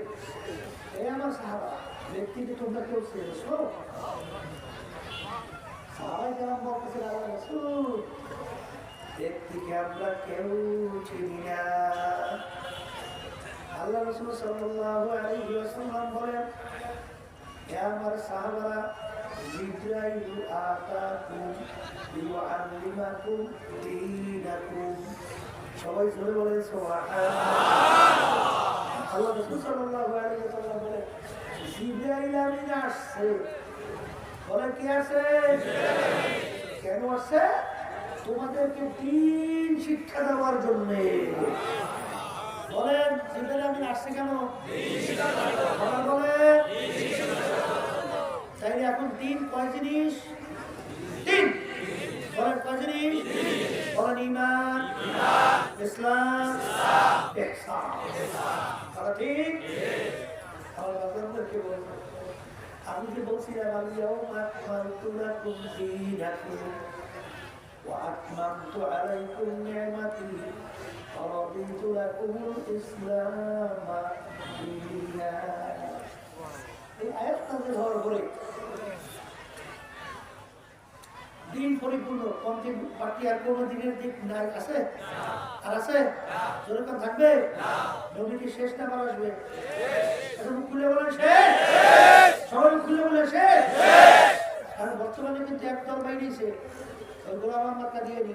এই আমার সাহাবা ব্যক্তিকে তোমরা কেউ চেয়েছো সাহাবায়ে কেরাম বলতেছেন আল্লাহ রাসূল ব্যক্তিকে আমরা কেউ চিনি না আল্লাহ রাসূল সাল্লাল্লাহু আলাইহি ওয়াসাল্লাম বলেন হে আমার সাহাবারা জিবরাইল আতাকুম লিউআল্লিমাকুম দীনাকুম সবাই জোরে বলেন সুবহানাল্লাহ আল্লাহ রাসূল সাল্লাল্লাহু আলাইহি ওয়াসাল্লাম বলেন জিবরাইল আমিন আসছে বলে কি আসে কেন আসছে তোমাদেরকে দ্বীন শিক্ষা দেওয়ার জন্য বলেন জিবরাইল আমিন আসছে কেন দ্বীন শিক্ষা দেওয়ার জন্য বলেন তাইলে এখন তিন কয় জিনিস তিন বলেন কয় জিনিস বলেন ঈমান ইসলাম ইহসান কথা ঠিক আমি যে বলছিলাম আল-ইয়াওমা আকমালতু লাকুম দীনাকুম ওয়া আতমামতু আলাইকুম নি'মাতি ওয়া রাদিতু লাকুমুল ইসলামা দীনান এই আয়াতটা যে ধর বলে দিন পরিপূর্ণ কমপ্লিট বাকি আর কোন দিনের দিক নাই আছে আর আছে যেরকম থাকবে নবী কি শেষ না বার আসবে এখন খুলে বলেন শেষ সবাই খুলে বলে শেষ আর বর্তমানে কিন্তু একদল বাইরেছে ওই গোলাম মার্কা দিয়ে নি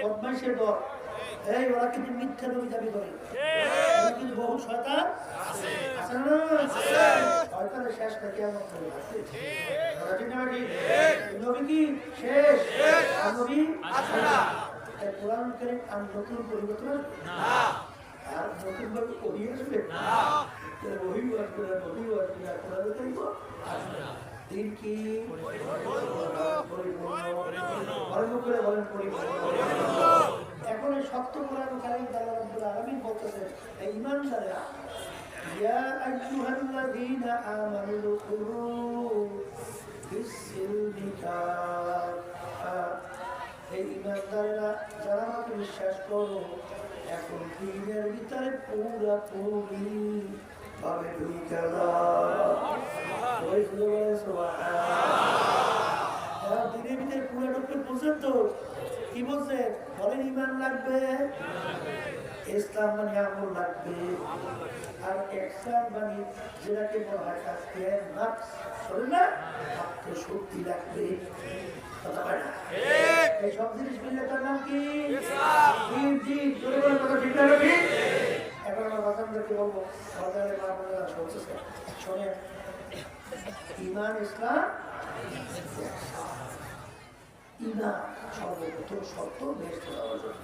বদমাইশের দল এই ওরা কিন্তু মিথ্যা নবী দাবি করে কিন্তু বহু শয়তান আছে না শয়তানের শেষ না কিয়ামত নবী কি শেষ আর নবী আসবে না কোরআন কারীম আর নতুন পরিবর্তন না আর নতুন ভাবে ওহি আসবে না ওহি আসবে না নবী আসবে না কোরআন কারীম আসবে না দিন কি পরিপূর্ণ বলেন পরিপূর্ণ এখন এই সত্য কোরআন কারীম আল্লাহ রাব্বুল আলামিন বলতেছেন এই ঈমানদাররা ইয়া আইয়ুহাল্লাযীনা আমানু দুখুলু ফিস-সিলমি কাফা এই ঈমানদাররা যারা আমাকে বিশ্বাস করো এখন দ্বীনের ভিতরে পুরোপুরি ভাবে ঢুকে যাও ওই বলে সুবহানাল্লাহ দ্বীনের ভিতরে পুরো ঢুকতে পর্যন্ত কি বলছে বলেন ঈমান লাগবে ইসলাম মানে আমল লাগবে আর ইহসান মানে যেটাকে বলা হয় আজকে নফস বলে না আত্মশক্তি লাগবে কথা বলে না এই সব জিনিস মিলে তার নাম কি ইসলাম জি জোরে বলে কথা ঠিক না ঠিক এখন আমরা বাজানদেরকে বলবো বাজারে বাবা শুনতেছে শুনে ঈমান ইসলাম ঈমান সর্বপ্রথম শর্ত বেশ করার জন্য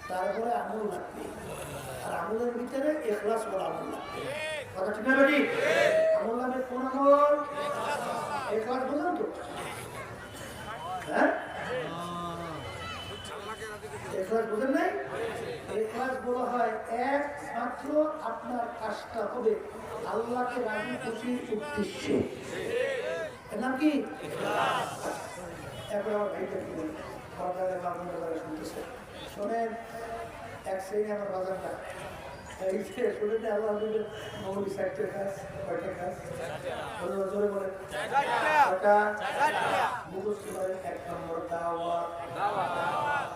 তারপরে আমল লাগবে আর আমলের ভিতরে ইখলাস বলা আমল লাগবে কথা ঠিক না ঠিক আমল লাগবে কোন আমল ইখলাস বুঝলেন তো হ্যাঁ ইখলাস বুঝেন নাই ইখলাস বলা হয় একমাত্র আপনার কাজটা হবে আল্লাহকে রাজি খুশির উদ্দেশ্যে এর নাম কি ইখলাস এখন আমার ভাইটা কি বলি পর্দারে মামুন বাজারে শুনতেছে শোনেন এক শ্রেণী আমার বাজারটা এই যে শুনেন আল্লাহ মৌলিক চারটে কাজ কয়টা কাজ জোরে বলে মুখস্থ করে 1 নম্বর দাওয়াত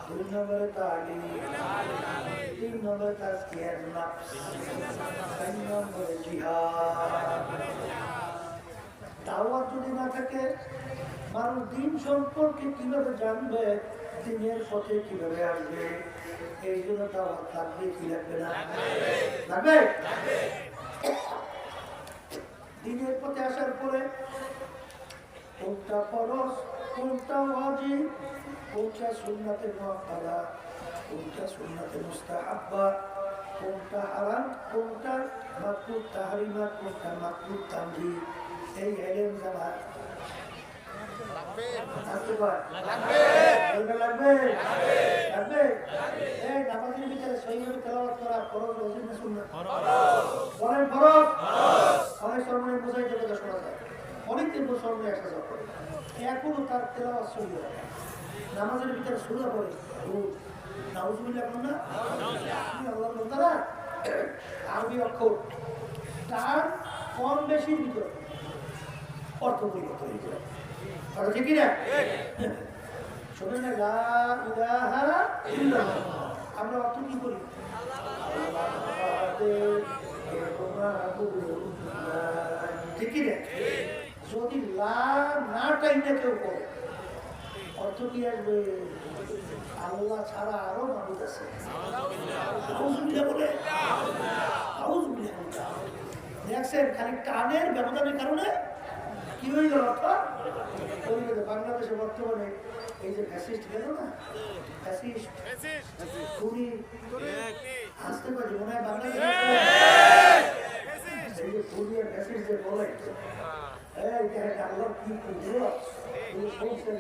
2 নম্বরে তালিম 3 নম্বরে তাজকিয়াতুন নফস 4 নম্বরে জিহাদ দাওয়াত যদি না থাকে মানুষ দিন সম্পর্কে কিভাবে জানবে দিনের পথে কিভাবে আসবে এই জন্য দাওয়াত লাগবে কি লাগবে না লাগবে দিনের পথে আসার পরে কোনটা ফরজ কোনটা ওয়াজিব কোনটা সুন্নাতে মুআক্কাদা কোনটা সুন্নাতে মুস্তাহাব্বা কোনটা হারাম কোনটা মাকরুহ তাহরিমা কোনটা মাকরুহ তানজিহ এই ইলম জানা নামাজের ভিতরে সহিভাবে তেলাওয়াত করা ফরজ ওয়াজিব না সুন্নাত বলেন ফরজ অনেক সময় বুঝাইতে কথা শোনা যায় অনেক দিন সময় আসা যাওয়া করে এখনো তার তেলাওয়াত সহি হয় নামাজের ভিতরে সূরা পড়ে নাউজুবিল্লাহ কোন না আল্লাহ বলতারা আরবি অক্ষর তার কম বেশির ভিতরে অর্থ পরিবর্তন হয়ে যায় কথা ঠিক না শোনেন না লা ইলাহা ইল্লাল্লাহ আমরা অর্থ কি করি ঠিক না যদি লা না টাইমে কেউ করে অর্থ কি আসবে আল্লাহ ছাড়া আরো মাবুদ আছে বলে দেখছেন খালি টানের ব্যবধানের কারণে কি হয়ে গেল অর্থ বাংলাদেশে বর্তমানে এই যে ফ্যাসিস্ট গেল না ফ্যাসিস্ট খুনি আসতে পারি মনে হয় বাংলাদেশে এই যে খুনি আর ফ্যাসিস্ট যে বলে আল্লাহ কি কুদরত শুনছেন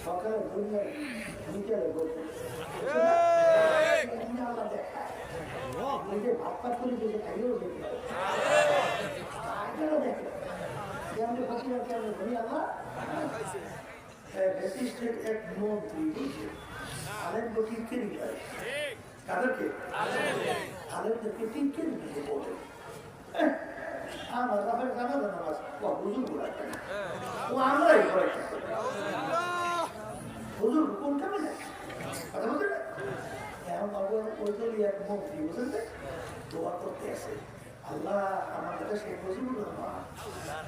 সকালে দুনিয়ার বিকেলে বলতে আল্লাহ দেখায় ভাত পাত করে যে খাইয়েও দেখে দেখে কেমনি ফসিয়া কেমনি ধনী আল্লাহ ফ্যাসিস্টের এক মন্ত্রী আলেমকে টিটকেরি দেয় কাদেরকে আলেমদেরকে টিটকেরি দিয়ে বলে আমার বাপের জানাজা নামাজ হুজুর বলায় ও আমরাই করে হুজুর কোনটা বলে কথা বলতে এখন বাবু ওই তো এক মন্ত্রী বুঝলেন দোয়া করতে আসে আল্লাহ আমার কাছে শেখ মুজিবুর রহমান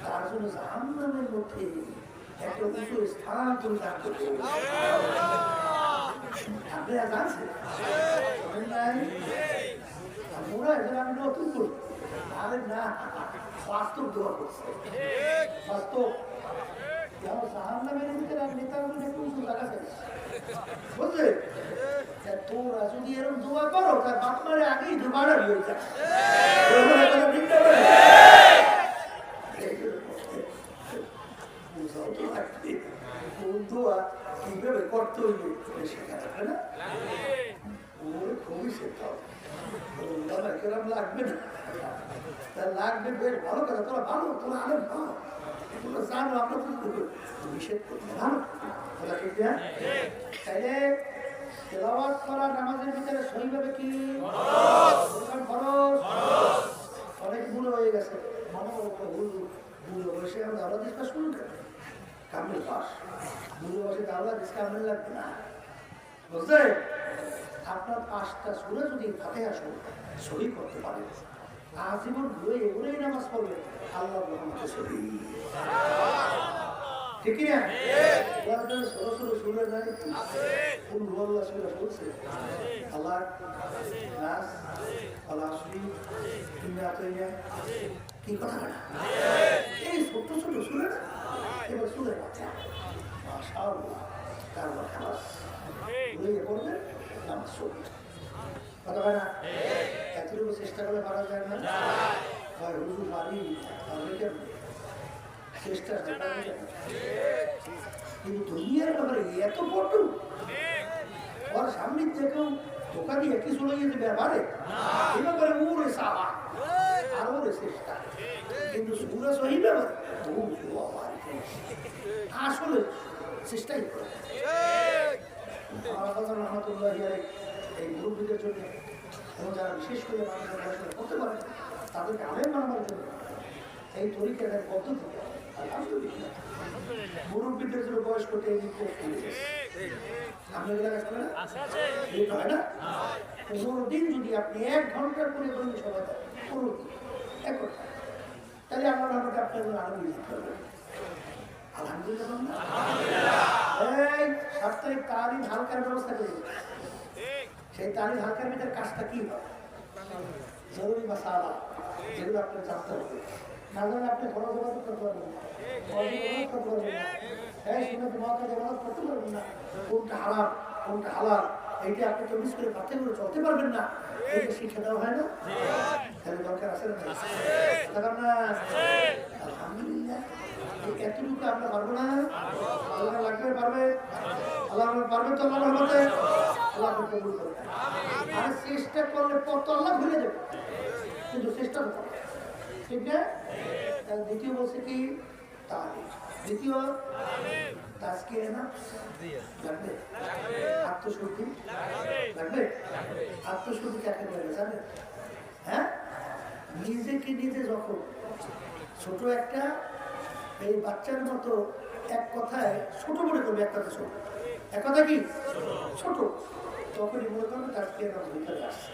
তার জন্য জাহান্নামের মধ্যে একটা উঁচু স্থান তুমি দান করতে আপনারা জানছেন মোরা এদের আমি নতুন করি আরে না বাস্তব দোয়া করছে বাস্তব যেমন জাহান্নামের ভিতরে আর নেতাগুলো একটু উঁচু জায়গা চাইছে বুঝলে তোরা যদি এরকম দোয়া করো তার বাপ মারে আগেই দুবারা হয়ে যায় কিভাবে করতে হইবে শেখা রাখবে না ওরে খুবই শেখা লাগবে না তার লাগবে বেশ ভালো কথা তোরা ভালো তোরা আরো ভালো তোমরা জানো আমরা নিষেধ করতে ভালো কথা ঠিক না তাইলে তেলাওয়াত করা নামাজের ভিতরে সহিভাবে কি ফরজ অনেক ভুল হয়ে গেছে ভুল বসে আমরা দাওলা দিস শুরু করি কামেল পাস ভুল বসে দাওলা দিস কামেল লাগবে না বুঝলে আপনার 5টা সূরা যদি ফাতিহা সহি করতে পারেন আজীবন ঘুরে এগুলোই নামাজ পড়বে আল্লাহ রহমতে সহি ঠিক না ষোলো ষোলো সুরে নাই কোন রুয়াল্লাহ সুরা বলছে আল্লাহ নাস আল্লাহ কি কথা না এই ছোট ছোট সুরে না এবার সুরে বাচ্চা মাশাআল্লাহ তারপর খালাস ঘুরে পড়বে নামাজ সহি কথা হয় না এতটুকু চেষ্টা করে পারা যায় না হয় হুজুর পারি তাহলে কেন চেষ্টা কিন্তু দুনিয়ার ব্যাপারে এত পটু ওর সামনে থেকেও ধোকা দিয়ে কি চলে গেছে ব্যাপারে এই ব্যাপারে ওরে সাহা আর ওরে চেষ্টা কিন্তু সুরা সহি ব্যাপারে আসলে চেষ্টাই করে রহমতুল্লাহ এই মুরব্বীদের জন্য এবং যারা বিশেষ করে মানুষের পড়াশোনা করতে পারে তাদেরকে আলেম বানানোর জন্য এই তরিকার পদ্ধতি আলহামদুলিল্লাহ মুরব্বীদের জন্য বয়স করতে এই দিক হয় না 15 দিন যদি আপনি 1 ঘন্টা করে বলুন সবাই 15 দিন 1 ঘন্টা তাহলে আমার আমাকে আপনার জন্য আনন্দ দিতে পারবেন আলহামদুলিল্লাহ এই সাপ্তাহিক তালিম হালকার ব্যবস্থা করে সেই তালিম হালকার ভিতরে কাজটা কি হয় জরুরি মাসালা যেগুলো আপনার জানতে হবে না জানলে আপনি ঘর যোগাযোগ করতে পারবেন না করতে পারবেন না এই শুনে তোমাকে যোগাযোগ করতে পারবেন না কোনটা হারাম কোনটা হালাল এইটা আপনি চব্বিশ করে পাতে করে চলতে পারবেন না এইটা শিক্ষা দেওয়া হয় না তাহলে দরকার আছে না আলহামদুলিল্লাহ এতটুকু আমরা পারবো না আল্লাহ লাগবে পারবে আল্লাহ পারবে তো আল্লাহ রহমতে আল্লাহ কবুল করবে আর চেষ্টা করলে পথ আল্লাহ ভুলে যাবে কিন্তু চেষ্টা করতে হবে ঠিক না দ্বিতীয় বলছে কি তালিম দ্বিতীয় তাজকিয়া না লাগবে আত্মশুদ্ধি লাগবে আত্মশুদ্ধি কাকে বলে জানেন হ্যাঁ নিজেকে নিজে যখন ছোট একটা এই বাচ্চার মতো এক কথায় ছোট মনে করবে এক কথা ছোট এক কথা কি ছোট তখনই মনে করবে তাজকিয়া না ভিতরে আসছে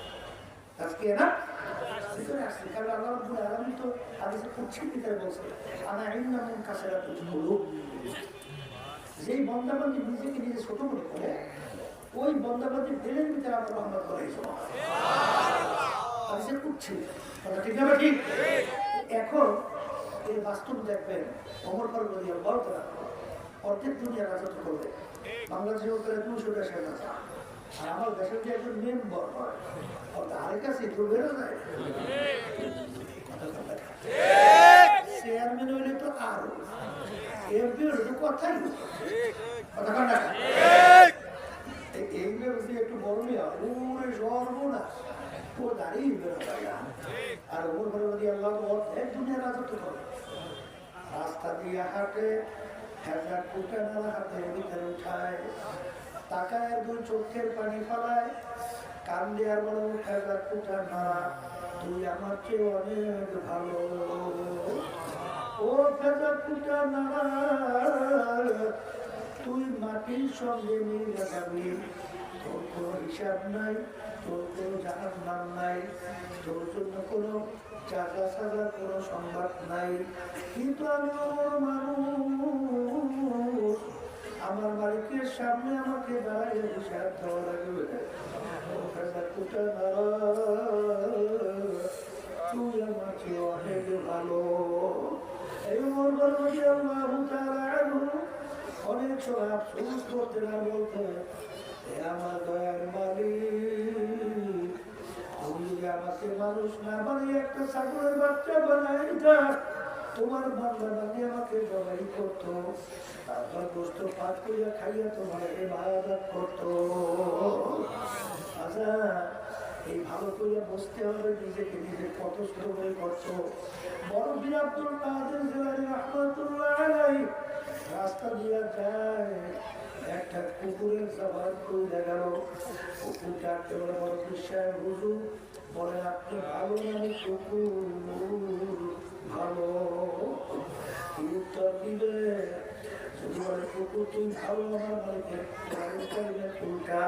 তাজকিয়া না ভিতরে আসছে কারণ আল্লাহ রাব্বুল আলামিন তো হাদিসে কুদসির ভিতরে বলছে আনা ইন্নামিন কাসারাতুল কুলুব যেই বান্দাবান্দি নিজেকে নিজে ছোট মনে করে ওই বান্দাবান্দির দিলের ভিতরে আমার রহমত করে হাদিসে কুদসি কথা ঠিক না ঠিক এখন এই বাস্তব দেখবেন ওমর ফারুক রাদিয়াল্লাহু তাআলা অর্ধেক দুনিয়া রাজত্ব করবে বাংলাদেশের উপরে 200 দেশের রাজা আর আমার দেশের যে একজন মেম্বার হয় তার কাছে তো বেরো যায় চেয়ারম্যান হইলে তো আরো এমপি হলে তো কথাই কথা কন না এইগুলো যদি একটু বড় নিয়ে ওরে সর্বনাশ ও দাঁড়িয়ে বেরো যায় আর ওমর ফারুক রাদিয়াল্লাহু অর্ধেক দুনিয়া রাজত্ব করে রাস্তা দিয়ে হাঁটে হাজার ফুটা নালা হাতের ভিতরে উঠায় তাকায় 2 চোখের পানি ফলায় কান দেওয়ার বড় হাজার ফুটা নালা তুই আমার চেয়ে অনেক ভালো ও হাজার ফুটা নালা তুই মাটির সঙ্গে মিল যাবি তোর কোনো হিসাব নাই তোর কোনো জাহান্নাম নাই তোর জন্য কোনো জায়গা সাজার কোনো সংবাদ নাই কিন্তু আমি মানুষ আমার মালিকের সামনে আমাকে দাঁড়িয়ে হিসাব দেওয়া লাগবে তুই আমাকে অনেক ভালো এই অনেক সময় আফসোস করতে না বলতে আমার দয়ার মালিক আমাকে মানুষ না বানিয়ে একটা ছাগলের বাচ্চা বানাই তোমার বান্দা বানিয়ে আমাকে জবাই করতো তারপর গোস্ত পাক করিয়া খাইয়া তোমার ইবাদত করতো আচ্ছা এই ভালো করিয়া বসতে হবে নিজেকে নিজে কত ছোট করে করছো বড় বীর আব্দুল কাদের জিলানী রাহমাতুল্লাহ আলাইহি রাস্তা দিয়া যায় একটা কুকুরের জবান করে গেল কুকুরটা একেবারে বড় বিশ্বাস হুজুর বলে আপনি ভালো মানে কুকুর ভালো কি উত্তর দিবে যদি বলে কুকুর তুই ভালো আমার মালিকের কুকুরটা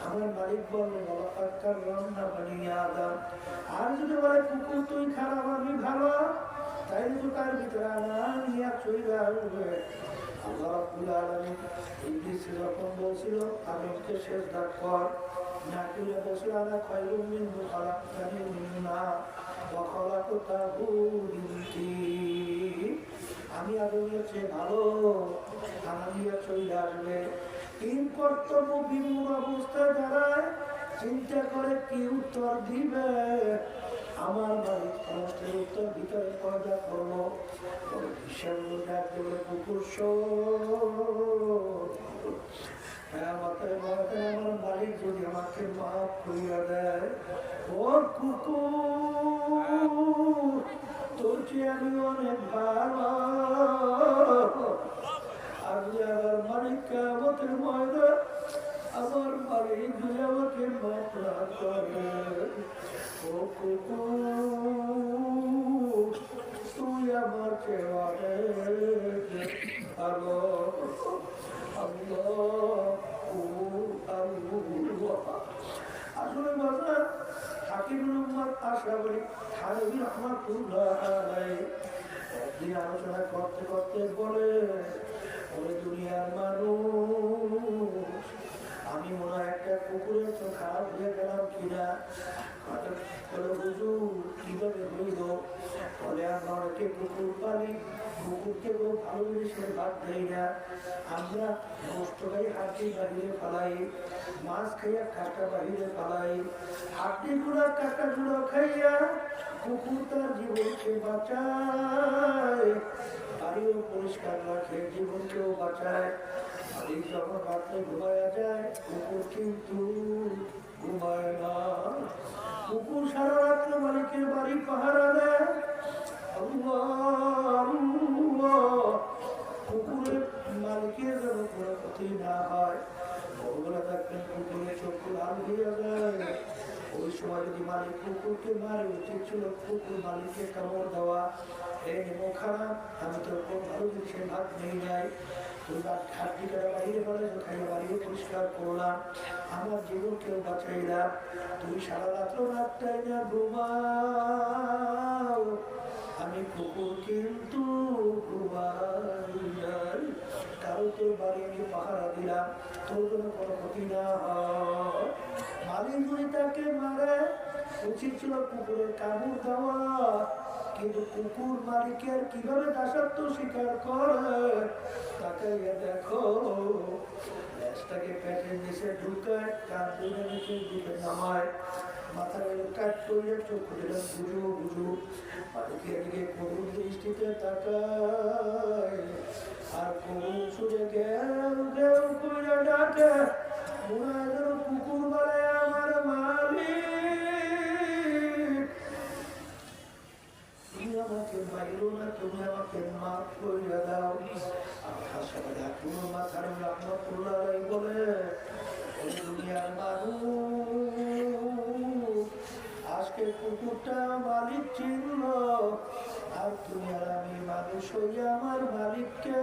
আমার মালিক বলবে বাবা কাকার রান্না বানিয়ে আদাম আর যদি বলে কুকুর তুই খারাপ আমি ভালো তাই তো তার ভিতরে আমার নিয়ে চলে আসবে আল্লাহ রাব্বুল আলামিন ইবলিস যখন বলছিল আদমকে সিজদা কর না করে বলছিল আনা খায়রুম মিনহু খালাকতানি মিন নার ওয়া খালাকতাহু মিন তিন আমি আদমের চেয়ে ভালো আমানিয়া চলে আসবে তিন কর্তব্য বিমূঢ় অবস্থায় দাঁড়ায় চিন্তা করে কি উত্তর দিবে আমার মালিক সমস্তের উত্তর ভিতরে পর্দা করলো আমার মালিক যদি আমাকে মাফ করিয়া দেয় ও কুকুর তোর চেয়ে আমি অনেক ভালো আমি আমার মালিক কিয়ামতের ময়দান আমার মালিক যদি আমাকে মাফ না করে, ও কুকুর তুই আমার চেয়ে অনেক ভালো। আসলে বাজার হাকিমুল উম্মাত আশরাফুল থানভী রাহমাতুল্লাহ আলাইহি একদিন আলোচনা করতে করতে বলে, ওরে দুনিয়ার মানুষ, আমি মনে হয় একটা কুকুরের তো খারাপ হয়ে গেলাম কিনা। কিভাবে হইল? বলে আমরা অনেকে কুকুর পালি, কুকুরকে কোনো ভালো জিনিসের ভাত দেই না। আমরা গোস্ত খাই হাড্ডি বাহিরে পালাই, মাছ খাইয়া কাঁটা বাহিরে পালাই, হাড্ডি গুঁড়া কাঁটা গুঁড়ো খাইয়া কুকুর তার জীবনকে বাঁচায়, বাড়িও পরিষ্কার রাখে, জীবনকেও বাঁচায়। বাড়ি যখন রাত্রে ঘুমায়া যায়, কুকুর কিন্তু ঘুমায় না। কুকুর সারা রাত্রে মালিকের বাড়ি পাহারা দেয়। কুকুরের মালিকের যেন কোনো ক্ষতি না হয়। ভোরবেলা দেখবেন কুকুরের চক্ষু লাল হইয়া যায়। ওই সময় যদি মালিক কুকুরকে মারে, উচিত ছিল কুকুর মালিককে কামড় দেওয়া। এই নিমো খারাপ, আমি তো কোন ভালো জিনিসের ভাগ নেই নাই, তুই খাদ্যি করে বাড়িয়ে পড়ে খাইয়ে বাড়িয়ে পরিষ্কার করলাম, আমার জীবনকেও বাঁচাইলাম। তুই সারা রাত্র রাতটাই না ঘুমাও, আমি কুকুর কিন্তু ঘুমাই। কারো তোর বাড়ি আমি পাহারা দিলাম, তোর জন্য কোনো ক্ষতি না হয়। মালিক যদি তাকে মারে, উচিত ছিল কুকুরের কামড় দেওয়া, কিন্তু কুকুর মালিকের কিভাবে দাসত্ব স্বীকার করে তাকে দেখো। লেজটাকে পেটের নিচে ঢুকায়, কান দুটো নিচে দিকে নামায়, মাথার কাট করে চোখ দিলাম বুঝু বুঝু, মালিকের দিকে করুণ দৃষ্টিতে তাকায়। আর করুণ সুরে গেল গেল করে ডাকে, মনে হয় যেন কুকুর বলে আমার মালিক, তুমি আমাকে মাইরো না, তুমি আমাকে মাফ করিয়া দাও। বলে দুনিয়ার মানুষ, আজকে কুকুরটা মালিক চিনল, আর তুমি আর আমি মানুষ হইয়া আমার মালিককে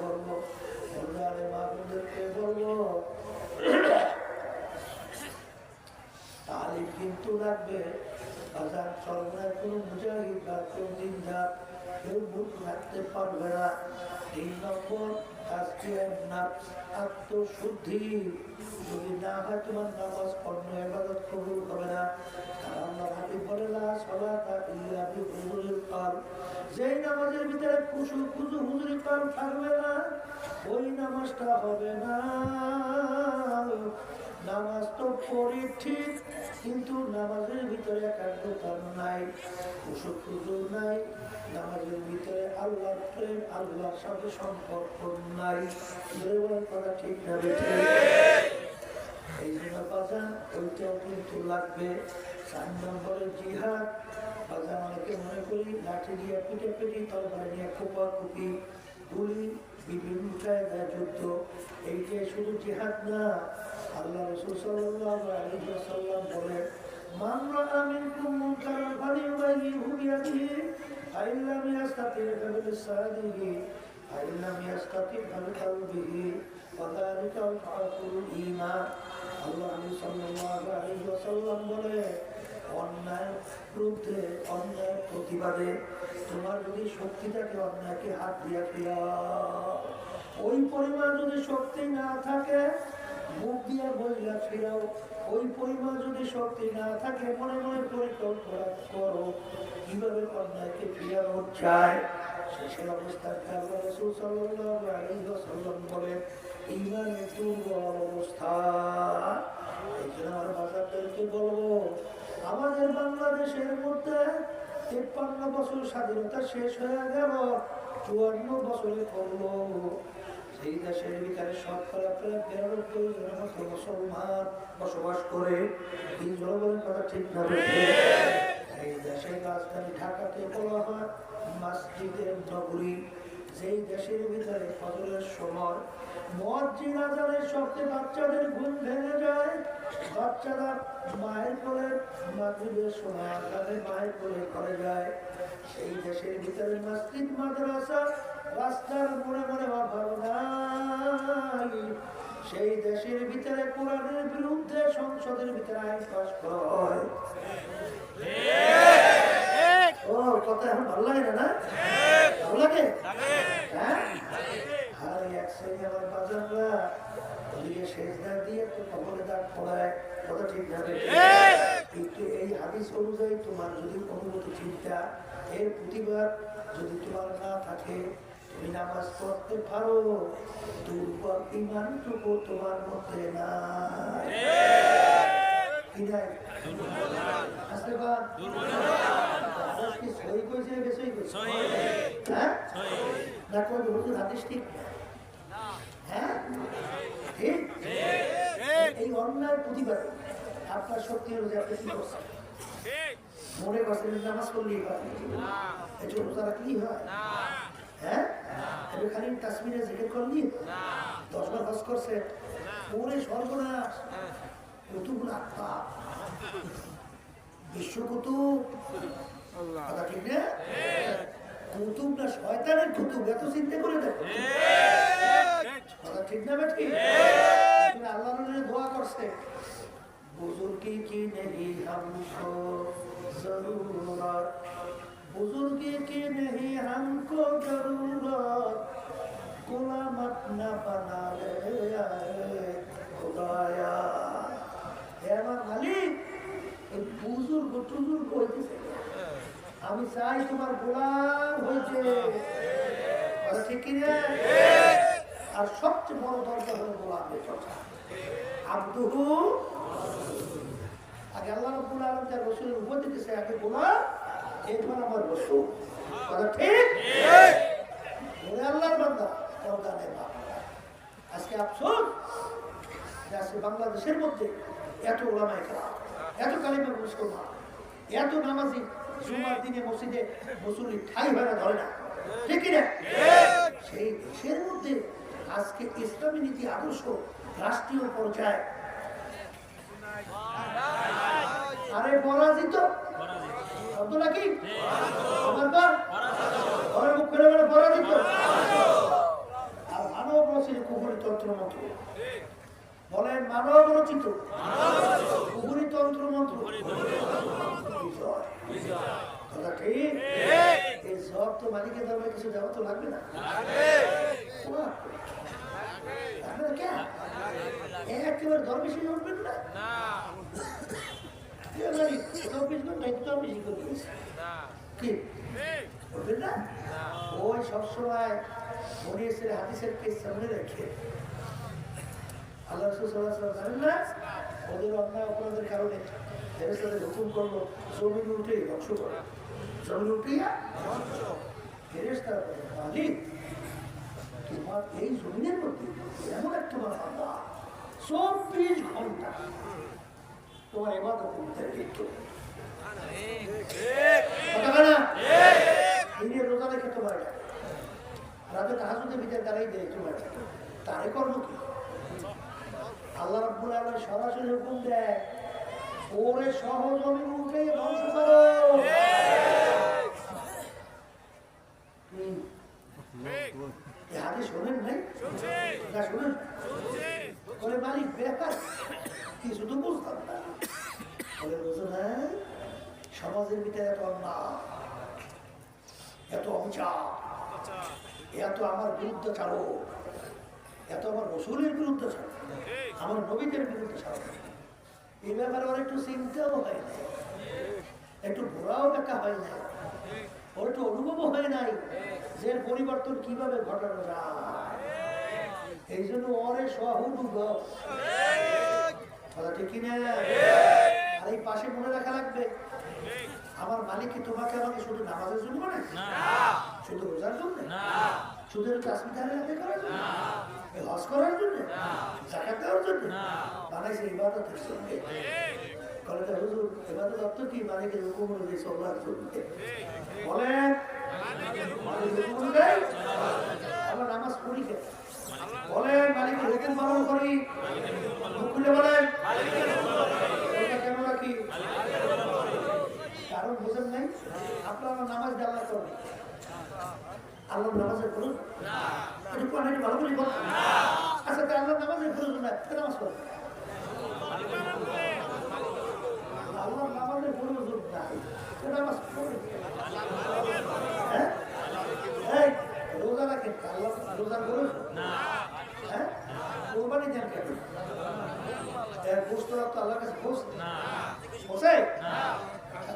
বলবো, মানুষদেরকে বলবো তালিম কিন্তু লাগবে। বাজার সরকার কোনো মুজাহিদ বা কেউ দিনদার কেউ মুখ রাখতে পারবে না। 3 নম্বর আত্মশুদ্ধি যদি না হয়, তোমার নামাজ অন্য ইবাদত কবুল হবে না। কারণ হাবিব বলে না সালাতা ইল্লা বিহুজুরিল কলব, যেই নামাজের ভিতরে হুজুরি কলব থাকবে না, ওই নামাজটা হবে না। নামাজ তো পড়ি ঠিক, কিন্তু নামাজের ভিতরে একাগ্রতা নাই, হুজুর নাই, নামাজের ভিতরে আল্লাহর প্রেম, আল্লাহর সাথে সম্পর্ক নাই। কথা ঠিক না বেঠে? এই জন্য বাজান ওইটাও কিন্তু লাগবে। 4 নম্বরে জিহাদ। বাজান অনেকে মনে করি লাঠি দিয়ে পিটে পিটি, তরবারি নিয়ে কোপা কুপি, গুলি, বিভিন্ন জায়গায় যুদ্ধ, এইটাই শুধু জিহাদ না। আল্লাহ রাসূল সাল্লাল্লাহু আলাইহি ওয়াসাল্লাম বলেন, মান রাআ মিনকুম মুনকারান ফালিয়ুগাইয়িরহু বিয়াদিহি, ফাইন লাম ইয়াস্তাতি' ফাবিলিসানিহি, ফাইন লাম ইয়াস্তাতি' ফাবিকলবিহি, ওয়া যালিকা আদআফুল ঈমান। আল্লাহ সাল্লাল্লাহু আলাইহি ওয়াসাল্লাম বলেন, অন্যায় বিরুদ্ধে, অন্যায় প্রতিবাদে তোমার যদি শক্তি থাকে, অন্যায়কে হাত দিয়া ফেলা। ওই পরিমাণ যদি শক্তি না থাকে, মুখ দিয়ে বইলা ফিরাও। ওই পরিমাণ যদি শক্তি না থাকে, মনে মনে পরিকল্পনা করো কিভাবে অন্যায়কে ফিরানো যায়। শেষের অবস্থায় আল্লাহ রাসূল সাল্লাল্লাহু আলাইহি ওয়াসাল্লাম বলেন, ঈমানের দুর্বল অবস্থা। এই জন্য আমার বাচ্চাদেরকে বলবো, আমাদের বাংলাদেশের মধ্যে 53 বছর স্বাধীনতা শেষ হয়ে গেল, 54 বছরে পড়লো। সেই দেশের ভিতরে শতকরা প্রায় 93 জনের মতো মুসলমান বসবাস করে। এই জনগণের কথা ঠিক না? এই দেশের রাজধানী ঢাকাকে বলা হয় মসজিদের নগরী। যেই দেশের ভিতরে ফজরের সময় মুয়াজ্জিন আযানের শব্দে বাচ্চাদের ঘুম ভেঙে যায়, বাচ্চারা মায়ের কোলে মাগরিবের সময় আযানে মায়ের কোলে করে যায়। সেই দেশের ভিতরে মসজিদ মাদ্রাসা রাস্তার মোড়ে মোড়ে অভাব নাই। সেই দেশের ভিতরে কোরআনের বিরুদ্ধে সংসদের ভিতরে আইন পাস করা হয়। ও কথা এখন ভালো লাগে না? ভালো লাগে? হ্যাঁ, আর এক শ্রেণী আমার বাজাররা ওদিকে সেজদা দিয়ে তো কবরে দাগ পড়ায়। কথা ঠিক না? কিন্তু এই হাদিস অনুযায়ী তোমার যদি অনুভূতি চিন্তা এর প্রতিবাদ যদি তোমার না থাকে, তুমি নামাজ পড়তে পারো, দুর্বল ইমানটুকু তোমার মধ্যে নাই। কি নাই? আসলে বা কি সহি কইছে না বেশি কইছে? হ্যাঁ, না কোন হুজুর হাদিস ঠিক না? হ্যাঁ, ঠিক। এই অন্যায় প্রতিবাদে আপনার শক্তি হলো যে আপনি কি করছেন? মনে করছেন নামাজ পড়লেই হয়, এই জন্য তারা কি হয়? হ্যাঁ, এটা খালি তাসবিহে জিকির করলি 10 বার হজ করছে, ওরে সর্বনাশ। কুতুবুল আকতাব, বিশ্ব কুতুব, কথা ঠিক না? কুতুব না শয়তানের কুতুব, এত চিন্তা করে দেখো। কথা ঠিক না? বেটি আল্লাহর নামে দোয়া করছে, বুজুর্গি কি নেহি হামকো জরুরত, বুজুর্গি কি নেহি হামকো জরুরত, গোলামত না বানা লে খুদায়া। হে আমার মালিক, এই বুজুর্গ টুজুর্গ হইতেছে, আমি চাই তোমার গোলাম হইতে। ঠিক কিনা? আর সবচেয়ে বড় দরকার হলো গোলামের কথা। আব্দুহু, আগে আল্লাহ রাব্বুল আলামিন তার রাসূলের উপর দিতেছে, আগে গোলাম, এরপর আমার রাসূল। কথা ঠিক? ওরে আল্লাহর বান্দা, পর্দানের বাপ। আজকে আফসোস যে আজকে বাংলাদেশের মধ্যে এত ওলামায়ে কেরাম, এত কালিমা মুসলমান, এত নামাজি, জুমার দিনে মসজিদে মুসল্লি ঠাই ভাড়া ধরে না। ঠিক কিনা? সেই দেশের মধ্যে আজকে ইসলামী নীতি আদর্শ রাষ্ট্রীয় পর্যায়ে আরে পরাজিত শব্দ নাকি? আমার পর ঘরের মুখ করে বলে পরাজিত। আর মানব রচিত কুহুরি তন্ত্র মন্ত্র, বলেন মানব রচিত কুহুরি তন্ত্র মন্ত্র কথা ঠিক? এই সব তো মালিকের দরবারে কিছু দেওয়া তো লাগবে না? একেবারে দরবেশি উঠবেন না? 24 ঘন্টা দরবেশি করে কি উঠবেন না? ওই সবসময় মরিয়েছেন হাদিসের কেস সামনে রেখে আল্লাহ রাসূল সাল্লাল্লাহু আলাইহি ওয়াসাল্লাম জানেন না, ওদের অন্যায় অপরাধের কারণে ফেরেশতাদের হুকুম করলো জমিন উঠে ধ্বংস করা। জমিন উঠিয়া ফেরেশতারা বলে, মালিক তোমার এই জমিনের মধ্যে এমন একটা বান্দা 24 ঘন্টা তোমার ইবাদতের ভিতরে লিপ্ত। রোজা রেখে তোমার রাতে তাহাজ্জুদের ভিতরে দাঁড়াই দেয় তোমার, তারে কর্ম কি? আল্লাহ রাব্বুল আলামিন সরাসরি হুকুম দেয়, ওরে সহজমি উঠে ধ্বংস করো। শোনেন নাই? শোনেন বলে মালিক ব্যাপার কিছু তো বুঝতাম না। বলে বুঝো না, সমাজের ভিতরে এত অন্যায়, এত অবিচার, এত আমার বিরুদ্ধে ছাড়ো, এত আমার রসুলের বিরুদ্ধে ছাড়ো, আমার নবীদের বিরুদ্ধে ছাড়ো, এই ব্যাপারে ওর একটু চিন্তাও হয় না, একটু ঘোরাও দেখা হয় না, ওর একটু অনুভবও হয় নাই যে পরিবর্তন কিভাবে ঘটানো যায়। এই জন্য ওরে সহনুভব ঠিক কিনা? আর এই পাশে মনে রাখা লাগবে, আমার মালিক কি তোমাকে আমাকে শুধু নামাজের জন্য বানায়? শুধু রোজার জন্য? সুদের কাশ্মীর আদায় করার জন্য, হজ করার জন্য, জাকাত দেওয়ার জন্য বানাইছে ইবাদতের জন্য। বলে হুজুর ইবাদত অর্থ কি? মালিকের হুকুম অনুযায়ী চলার জন্য। বলেন আমরা নামাজ পড়ি কেন? বলেন মালিকের হুকুম পালন করি। খুলে বলেন কেন রাখি? কারণ বোঝেন নাই আপনারা নামাজ দেওয়া করবেন, আল্লাহ নামাজের বলুন ভালো করে বলুন। আচ্ছা আল্লাহ নামাজের বলুন না, নামাজ পড়বেন। আল্লাহ নামাজের বলুন না, নামাজ পড়বেন। হ্যাঁ রোজা রাখেন, আল্লাহ রোজা বলুন। হ্যাঁ কোরবানি দেন কেন? গোস্ত তো আল্লাহর কাছে গোস্ত বসে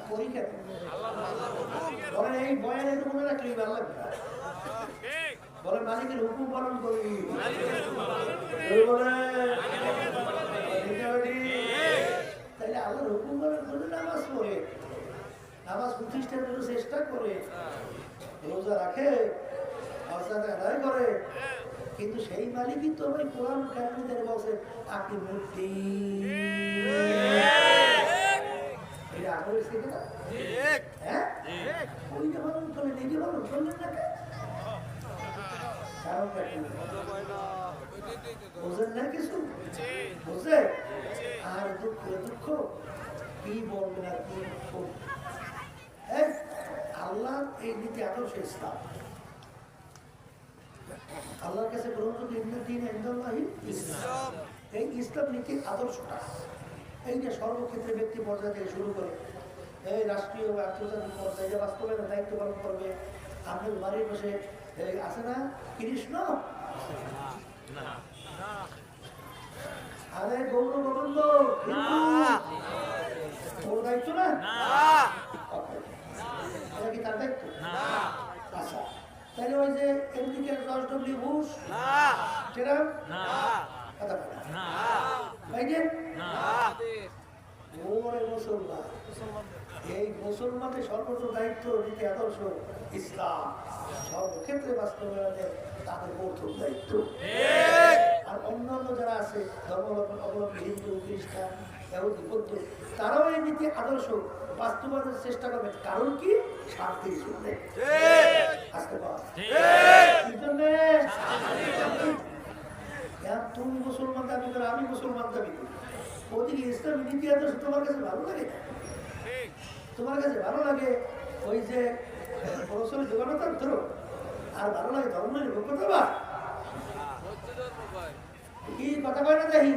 করি কেন? বলেন এই বয়ানের মনে রাখলেই ভালো লাগবে। বলেন মালিকের হুকুম পালন করি। তাইলে আল্লাহর হুকুম পালন করে নামাজ পড়ে, নামাজ প্রতিষ্ঠার জন্য চেষ্টা করে, রোজা রাখে, আদায় করে, কিন্তু সেই মালিকই তো ভাই কোরআন কারিমের বলছে আপনি মূর্তি এটা আগের থেকে না। হ্যাঁ ওইটা পালন করলেন, এই যে পালন করলেন না কারণ বোঝেন না কিছু বুঝে আর দুঃখ দুঃখ কি বলবেন আর কি আল্লাহ এই নীতি আদর্শ ইসলাম আল্লাহর কাছে গ্রহণযোগ্য এই ইসলাম নীতির আদর্শটা এই যে সর্বক্ষেত্রে ব্যক্তি পর্যায়ে থেকে শুরু করে এই রাষ্ট্রীয় বা আন্তর্জাতিক পর্যায়ে বাস্তবায়নের দায়িত্ব পালন করবে। আপনার বাড়ির বসে আছে না কৃষ্ণ, আরে গৌর গোবিন্দ ওর দায়িত্ব না, এটা কি তার দায়িত্ব? আচ্ছা তাহলে ওই যে এমনিকে জর্জ ডব্লিউ বুশ সেটা কথা মুসলমান, এই মুসলমানের সর্বোচ্চ দায়িত্ব নীতি আদর্শ ইসলাম সর্বক্ষেত্রে বাস্তবায়নের তাদের প্রথম দায়িত্ব। আর অন্যান্য যারা আছে ধর্মাবলম্বী হিন্দু খ্রিস্টান ইহুদি বৌদ্ধ তারাও এই নীতি আদর্শ বাস্তবায়নের চেষ্টা করবে। কারণ কি? শান্তির জন্য। আসতে পারে তুমি মুসলমান দাবি করো, আমি মুসলমান দাবি করি, ওদিকে ইসলামী নীতি আদর্শ তোমার কাছে ভালো লাগে না? তোমার কাছে ভালো লাগে ওই যে রসুল জগন্নাথ আর ভালো লাগে ধর্ম নিরপেক্ষতা কি কথা কয় না দেখি।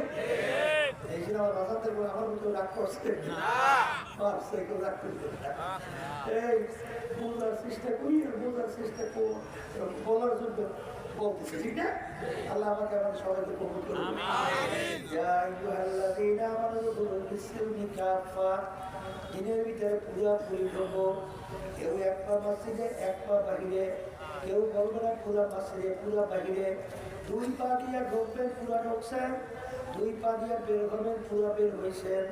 এই জন্য আমার বাজারদের আমার মতো রাগ করছে, কেউ রাগ করছে এই বোঝার চেষ্টা করি, বোঝার চেষ্টা বলার জন্য বলতেছে, ঠিক না? আল্লাহ আমাকে আমাদের সবাইকে কবুল করুন। দিনের ভিতরে পুরোপুরি করবো, কেউ এক পা মসজিদে এক পা বাহিরে, কেউ বলবে না পুরা মসজিদে পুরা বাহিরে, দুই পা দিয়ে ঢুকবেন পুরা ঢুকছেন, দুই পা দিয়ে বের হবেন পুরা বের হয়েছেন।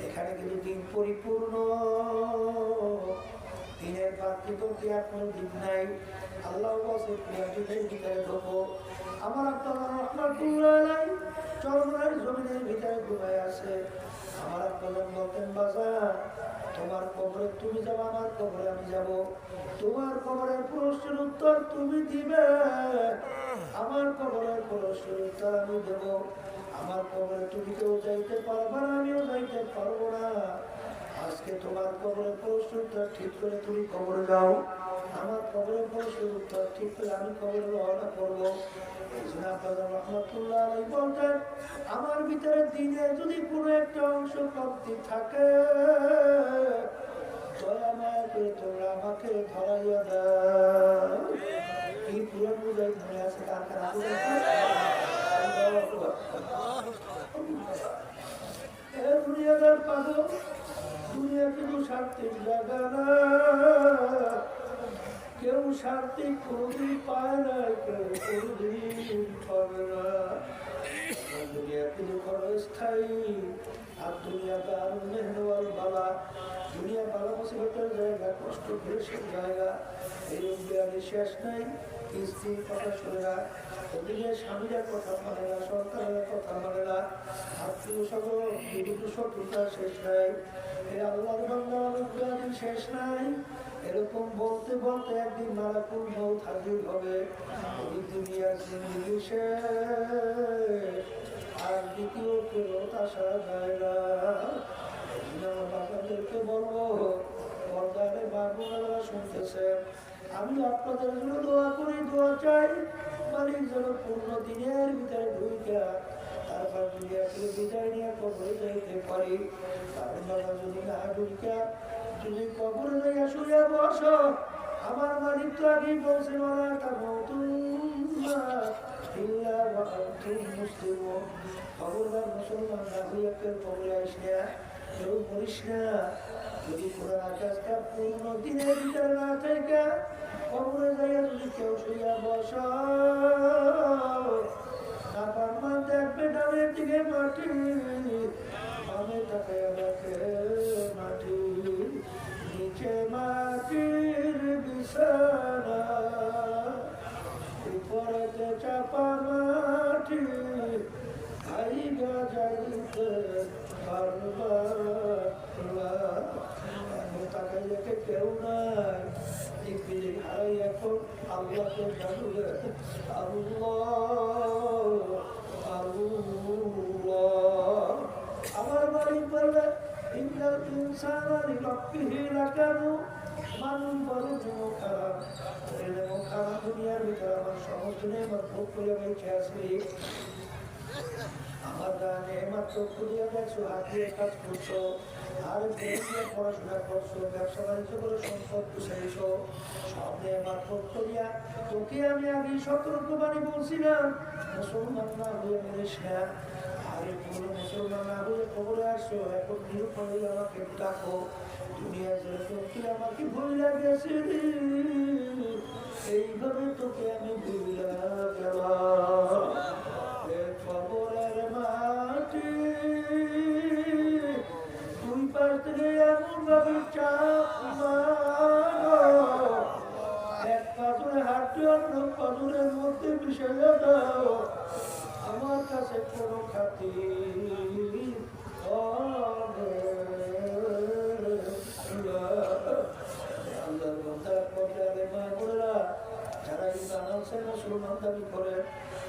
এখানে কিন্তু দিন পরিপূর্ণ, দিনের বাকি তো কি আর কোনো দিন নাই। আল্লাহ বলছে পুরা দিনের ভিতরে ঢুকবো। আমার আপনার রহমাতুল্লাহ চরমরার জমিনের ভিতরে ঘুমায় আছে। আমার আপনার বলতেন বাজার তোমার কবরে তুমি যাবো, আমার কবরে আমি যাব, তোমার কবরের প্রশ্নের উত্তর তুমি দিবে, আমার কবরের প্রশ্নের উত্তর আমি দেব। আমার কবরে তুমি কেউ যাইতে পারবে না, আমিও যাইতে পারবো না। আজকে তোমার কবরের প্রশ্নের উত্তর ঠিক করে তুমি কবরে যাও, আমার কবরের প্রশ্নের উত্তর ঠিক করে আমি কবরে রওনা করবো। বলতেন আমার ভিতরে দিনে যদি কোনো একটা অংশ কমতি থাকে দয়া মায়া করে তোমরা আমাকে ধরাইয়া দাও। এই পুরান বুঝাই মনে আছে কার কার দুনিয়াদার পাগল, দুনিয়া কিন্তু শান্তির জায়গা না, কেউ শান্তি শান্তি কোনদিন পায় না, কেউ কোনদিন পাবে না। দুনিয়াকে যখন স্থায়ী আর দুনিয়াটা আর মেহনওয়াল বালা, দুনিয়া বালা মুসিবতের জায়গা, কষ্ট ক্লেশের জায়গা, এই রোগী শেষ নাই। স্ত্রীর কথা শুনে না, ওদিকে স্বামীরা কথা মানে না, সরকারের কথা মানে না, আত্মীয় সকল বিদ্যুৎ শত্রুতা শেষ নাই। এই আল্লাহর বান্দা রোগী শেষ নাই। এরকম বলতে বলতে একদিন মালাকুল মউত হাজির হবে। ওই দুনিয়ার জিন্দেগি শেষ, আর দ্বিতীয় ফেরত আসা যায় না। আমার বাবাদেরকে বলবো, পর্দারে বাবুরা শুনতেছেন, আমি আপনাদের জন্য দোয়া করি, দোয়া চাই, মালিক যেন পূর্ণ দিনের ভিতরে ঢুইকা তারপর দুনিয়াকে বিদায় নিয়ে কবরে যাইতে পারি। কারণ বাবা যদি না ঢুইকা যদি কবরে যাইয়া শুয়ে বসো, আমার মালিক তো আগেই বলছে মারা খবরদার মুসলমান না হইয়া কেউ কবরে আইস না, কেউ মরিস না। যদি কোরআন আকাশটা পূর্ণ দিনের ভিতরে না থেকে কবরে যাইয়া যদি কেউ শুইয়া বস, না দেখবে ডানের দিকে মাটি, বামে তাকায় দেখে মাটি, নিচে মাটির বিছানা, উপরেতে চাপা মাটি, আইগা যাইতে পারবা না। তাকাই দেখে কেউ নাই, দিক হারাই এখন আল্লাহকে জানবে। আল্লাহ আল্লাহ আমার বাড়ি বললে ইন্দার ইনসানানি রব্বিহি লাকানু, মানুষ বলে যে মুখ খারাপ, মুখ খারাপ দুনিয়ার ভিতরে আমার সমস্ত নেমত ভোগ করে বেঁচে আসবি। আমার গানে মাত্র খুঁড়িয়ে দেখছো, হাত দিয়ে কাজ করছো, আর পড়াশোনা করছো, ব্যবসা বাণিজ্য করে সম্পদ গুছাইছো, সব নিয়ে মাত্র করিয়া তোকে আমি আগে সতর্কবাণী বলছিলাম, মুসলমান না হয়ে মরিস না। আরে পুরো মুসলমান না হয়ে খবরে আসছো, এখন নিরুপায় আমাকে ডাকো। দুনিয়া যেরকম তুই আমাকে ভুলে গেছিলি, এইভাবে তোকে আমি ভুলে গেলাম। খবরের মাটি দুই পাশ থেকে এমন ভাবে চাপ, এক পাথরে হাঁটতে অন্য পাথরের মধ্যে মিশিয়ে দাও। আমার কাছে কোনো খাতি যারা ইমান আছে মুসলমান দাবি করে,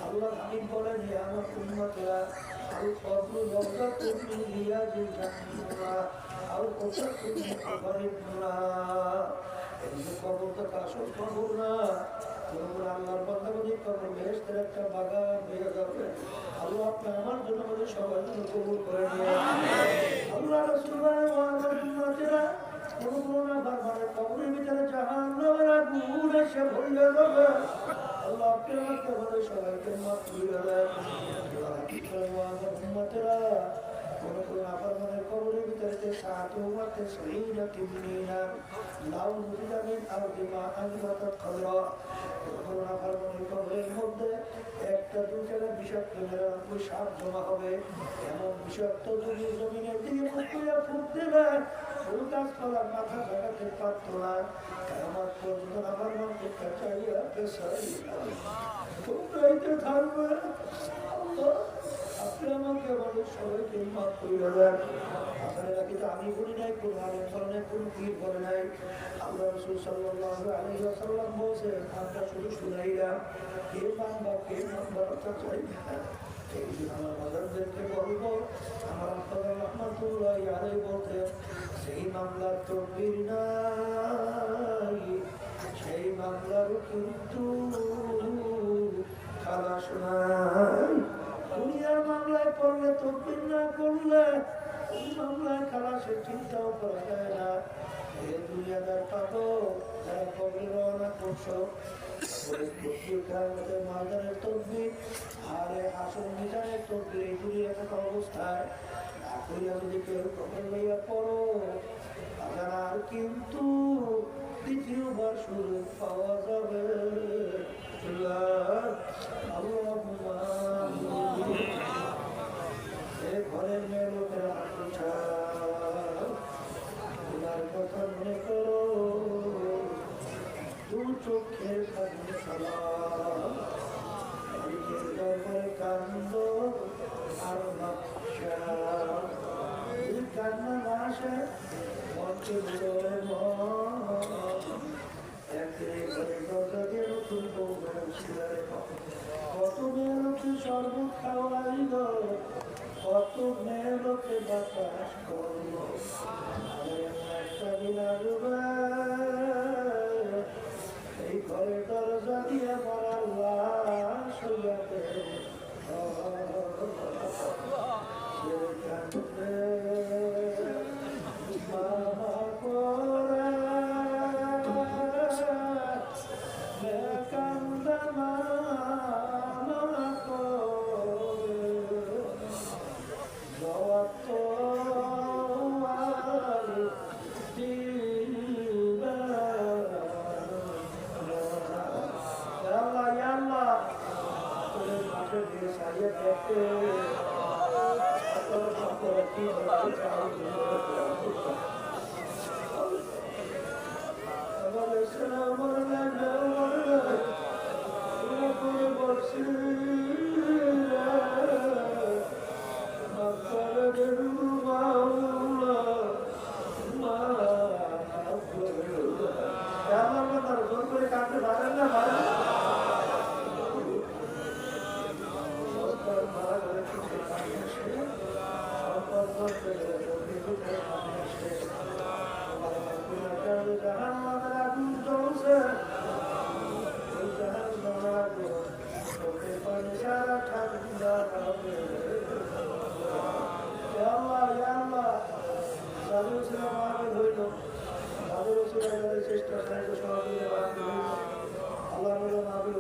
আল্লাহ হাবিব বলেন, হে আমার উম্মতরা, আল কবর রওযাতুম মিন রিয়াদিল জান্নাহ আও কুতুবুন মিন আথহারিন নার। এই যে কবর তো আসল কবর না, কবর আল্লাহর বান্দাদের কবর বেহেশতের একটা বাগান হয়ে যাবে। আল্লাহ আপনি আমার জন্য আমাদের সবার জন্য কবুল করে নিয়ে আল্লাহ রাসূল বলেন, আমার উম্মতরা কোন না বারবার কবরের ভিতরে জাহান্নামের আগুন এসে ভরিয়ে দেবে। আল্লাহ আপনি আমাকে আমাদের সবাইকে মাফ করে দেন। আমার উম্মতরা কোন আফরমানের কবরের ভিতরে সাত উম্মতে শহীদাতিন মিনা লাউ মুজিদা মিন আরদি মা আনবাতাত খাদরা। কোন আফরমানের কবরের মধ্যে একটা দুইটা বিষাক্ত নিরানব্বই সাপ জমা হবে। এমন বিষাক্ত যদি জমিনের দিকে মুখ করে ফুট দেবে, ফুল গাছপালার মাথা লাগাতে পারত না। আমার পর্যন্ত আফরমানকে কাচাইয়া পেছাইয়া তোমরাইতে থাকবে। আল্লাহ আপনি আমাকে আমাদের সবাইকে মাফ করে দেন। আপনারা নাকি তো আমি বলি নাই, কোন আলেম বলে নাই, কোন পীর বলে নাই। আল্লাহ রাসূল সাল্লাল্লাহু আলাইহি ওয়াসাল্লাম বলেছেন, আমরা শুধু শুনাইলাম, কে মানবা কে মানবা তা চাই না। এই জন্য আমার বাজারদেরকে বলবো, আমার আব্বা রহমাতুল্লাহি আলাইহি বলতেন, সেই মামলার তকদির নাই, সেই মামলার কিন্তু খালাস নাই। দুনিয়ার মামলায় পড়লে তকদির না করলে ওই মামলায় খালাসের চিন্তাও করা যায় না। এই দুনিয়াদার পাবো যারা কবরে রওনা করছো, মালদারের তকদির আর আসল মিজানের তকদির, এই দুনিয়া থাকা অবস্থায় না করিয়া যদি কেউ কবরে লইয়া পড়ো, আর কিন্তু দ্বিতীয়বার সুযোগ পাওয়া যাবে। ঘরের মেয়ে লোকের তোমার কথা মনে করো, দু চোখের কান্দে সালাম, মালিকের দরবারে কান্দ আর নকশা। যদি কান্না না আসে মনকে ভিতরে দরজা দিয়ে নতুন কত মেয়ে লোকে শরবত খাওয়াইল, কত মেয়ে লোকে বাতাস করল, একটা দিন আসবে এই ঘরে দরজা দিয়ে মরার লাশ হইয়াতে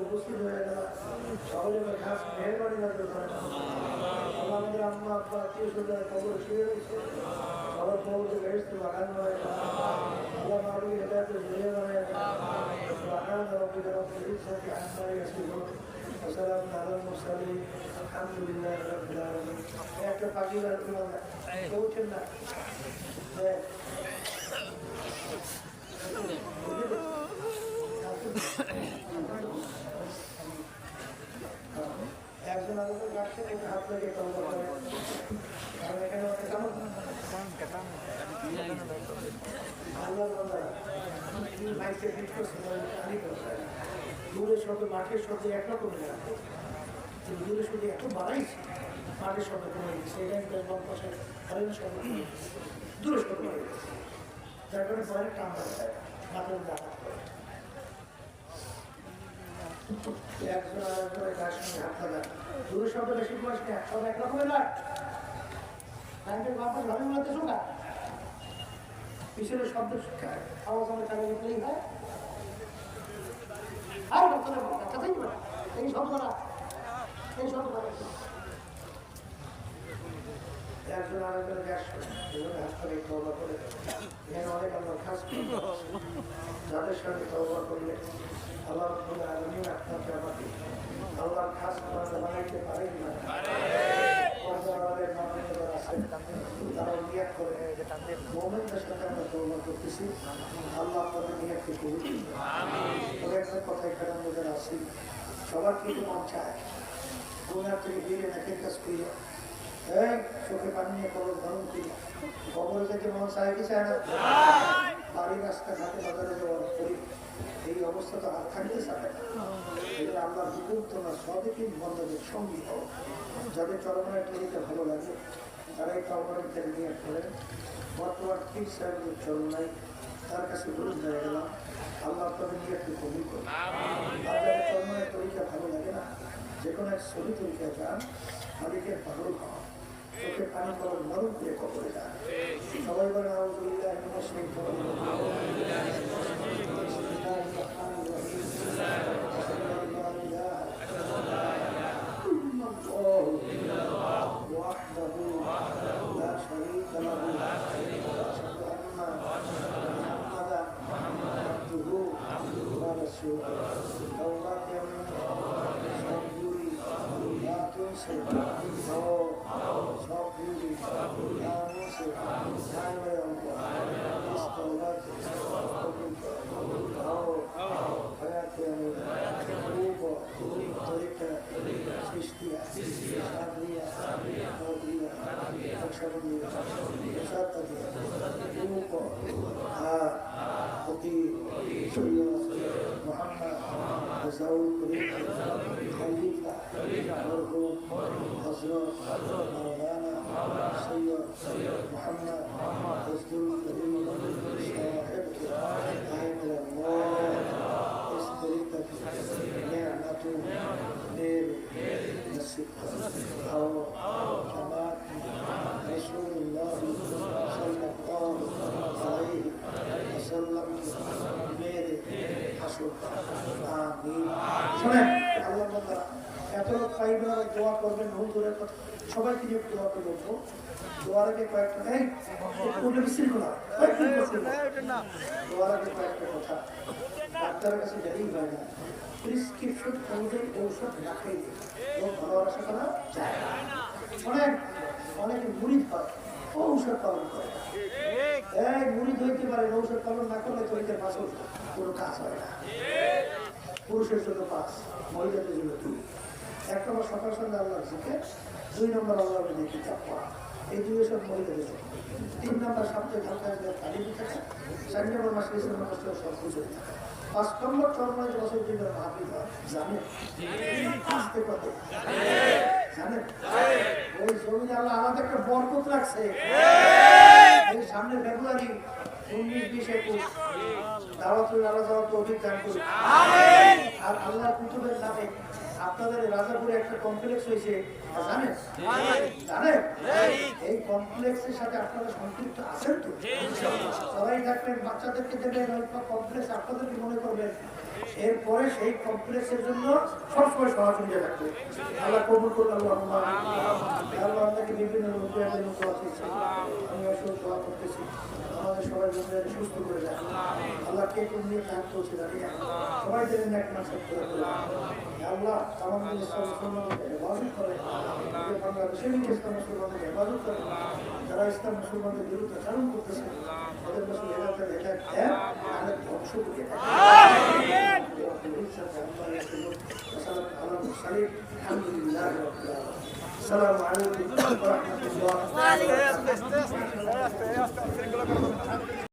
উপস্থিত হয়ে গেল সকলে খাস মেহরবানি লাগবে। আমাদের আম্মা আব্বা আত্মীয় স্বজন খবর শুয়ে রয়েছে, সবার খবরকে বেহেশতে বাগানো হয় না। আল্লাহ মাহবুব হেদায়েতে জড়িয়ে বানায় না। সুবহান রাব্বিকা রাব্বিল ইজ্জাতি আম্মা ইয়াসিফুন ওয়া সালামুন আলাল মুরসালিন আলহামদুলিল্লাহি রাব্বিল আলামিন। একটা পাখি লাগবে না, পৌঁছেন না। একজন আলোকের কাছে একটু হাত লাগিয়ে তলব করে, কারণ এখানে অনেক দূরের শব্দ মাঠের শব্দ একরকম দূরের শব্দ এত বাড়াইছে, মাঠের শব্দ কমে গেছে, এখানে শব্দ দূরের শব্দ বাড়ে গেছে, যার কারণে পরে টান বাড়া যায় মাঠের দেখা একজন আরেকজনের কার সঙ্গে হাত লাগা দূরের শব্দ বেশি বয়স নেই, সব একরকমের না। বাপা ঘরে বলতে শোকা পিছনের শব্দ আওয়াজ আমার কানে গেলেই হয়। আর কথাই বলা এই শব্দ না, এই শব্দ একজন আরেকজনের গ্যাস হাসপাতালে তওবা করে এখানে অনেক আমরা খাস যাদের সঙ্গে তওবা করলে আল্লাহ রাব্বুল আলামিন আপনাকে আমাকে আল্লাহর খাস বানাইতে পারেন না। তারা নিয়াত করে মোমেনদের সাথে আমরা তওবা করতেছি, আল্লাহ আপনাদের নিয়াতকে কবুল করুন। তবে একটা কথা এখানে আমরা যারা আছি সবার কিন্তু মন চায় গুনাহ থেকে বেরিয়ে নাকের কাজ করিয়া চোখে পানি নিয়ে কবর ধারণ করি, কবরে থেকে মন চায় কি চায় না? বাড়ি রাস্তাঘাটে বাজারে যাওয়ার করি এই অবস্থা তো আর থাকতে চায় না। এগুলো আল্লাহর হুকুম তোমরা সদিকিন বন্ধদের সঙ্গী হও। যাদের চরমানের তরিকা ভালো লাগে তারা এই তওবারের থেকে নিয়ে করেন। বর্তমান পীর সাহেবের চরণ নাই, তার কাছে দূর হয়ে গেলাম, আল্লাহ তাদের নিয়ে একটু কবুল করুন। আর যাদের চরমানের তরিকা ভালো লাগে না, যে কোনো এক সহি তরিকায় যান, মালিকের পাগল হওয়া, চোখে পানি কবর নরম করে কবরে যান। সবাই বলেন আউযুবিল্লাহি মিনাশ শাইতানির রাজিম। से आओ सब पूरी नामों से ध्यान में आओ इस तौबा से आओ हयात में रूप तरीका सृष्टिया साधरिया नौकरिया अक्षरिया सातरिया रूप होती मोहम्मद रसूल खलीफा मरहूम हजरत मौलाना सैयद मोहम्मद रसूल करीम साहिब के आइम अल्लाह इस तरीके की नेमतों मेरे नसीब आओ जमात रसूलुल्लाह सल्लल्लाहु अलैहि वसल्लम मेरे आमीन। শুনেন আল্লাহ বান্দা এত লোক পাইবেন দোয়া করবেন হুজুরের কথা সবাইকে দিয়ে দোয়া করে বলবো দোয়ার আগে কয়েকটা এই ওটা বিশৃঙ্খলা দোয়ার আগে কয়েকটা কথা ডাক্তারের কাছে গেলেই হয় না প্রেসক্রিপশন অনুযায়ী ঔষধ না খাইলে লোক ভালো আশা করা যায় না। শোনেন অনেকে মুরিদ হয় ঔষধ পালন করে এই মুরিদ হইতে পারে ঔষধ পালন না করলে তরিকের মাসুল কোনো কাজ হয় না। পুরুষের জন্য 5, মহিলাদের জন্য 2। 1 নম্বর সকাল সন্ধ্যা আল্লাহর জিকির, 2 নম্বর আল্লাহর নামে কিতাব পড়া, এই 2 সব মহিলাদের জন্য। 3 নম্বর সপ্তাহে হালকা তালিম থাকে, 4 নম্বর মাসে ইসলাম মাসে সব কিছু থাকে। 5 নম্বর 4 বছর জন্য মাহফিল হয় জানেন আসতে কত জানেন ওই জমিনে আল্লাহ আমাদের একটা বরকত রাখছে। এই সামনে ফেব্রুয়ারি 19-20-21 দাওয়াতুল আল্লাহ দাওয়াত অভিযান করি আমিন। আর আল্লাহর কুতুবের নামে আপনাদের রাজাপুরে একটা কমপ্লেক্স হয়েছে জানেন জানেন এই কমপ্লেক্সের সাথে আপনারা সম্পৃক্ত আছেন তো? সবাই দেখবেন বাচ্চাদেরকে দেবেন ওই কমপ্লেক্স আপনাদেরকে মনে করবেন এরপরে সেই কমপ্লেক্সের জন্য সবসময় সহযোগিতা থাকবে। আল্লাহ কবুল করুন আল্লাহ আল্লাহ আপনাকে বিভিন্ন রূপে আমি আসলে দোয়া করতেছি আমাদের সবাই সুস্থ করে দেয় আল্লাহ কে কোন নিয়ে কাজ করছে দাঁড়িয়ে সবাই দেবেন এক মাস করে আল্লাহ আমাদের ইসলাম মুসলমানদের হেফাজত করে বাংলাদেশের ইসলাম মুসলমানদের হেফাজত করে যারা ইসলাম মুসলমানদের বিরুদ্ধে চালন করতেছে তাদের কাছে হেদায়েতের হেদায়েত দেন তাদের ধ্বংস করে দেন। আলহামদুলিল্লাহ আসসালামু আলাইকুম ওয়া রাহমাতুল্লাহ।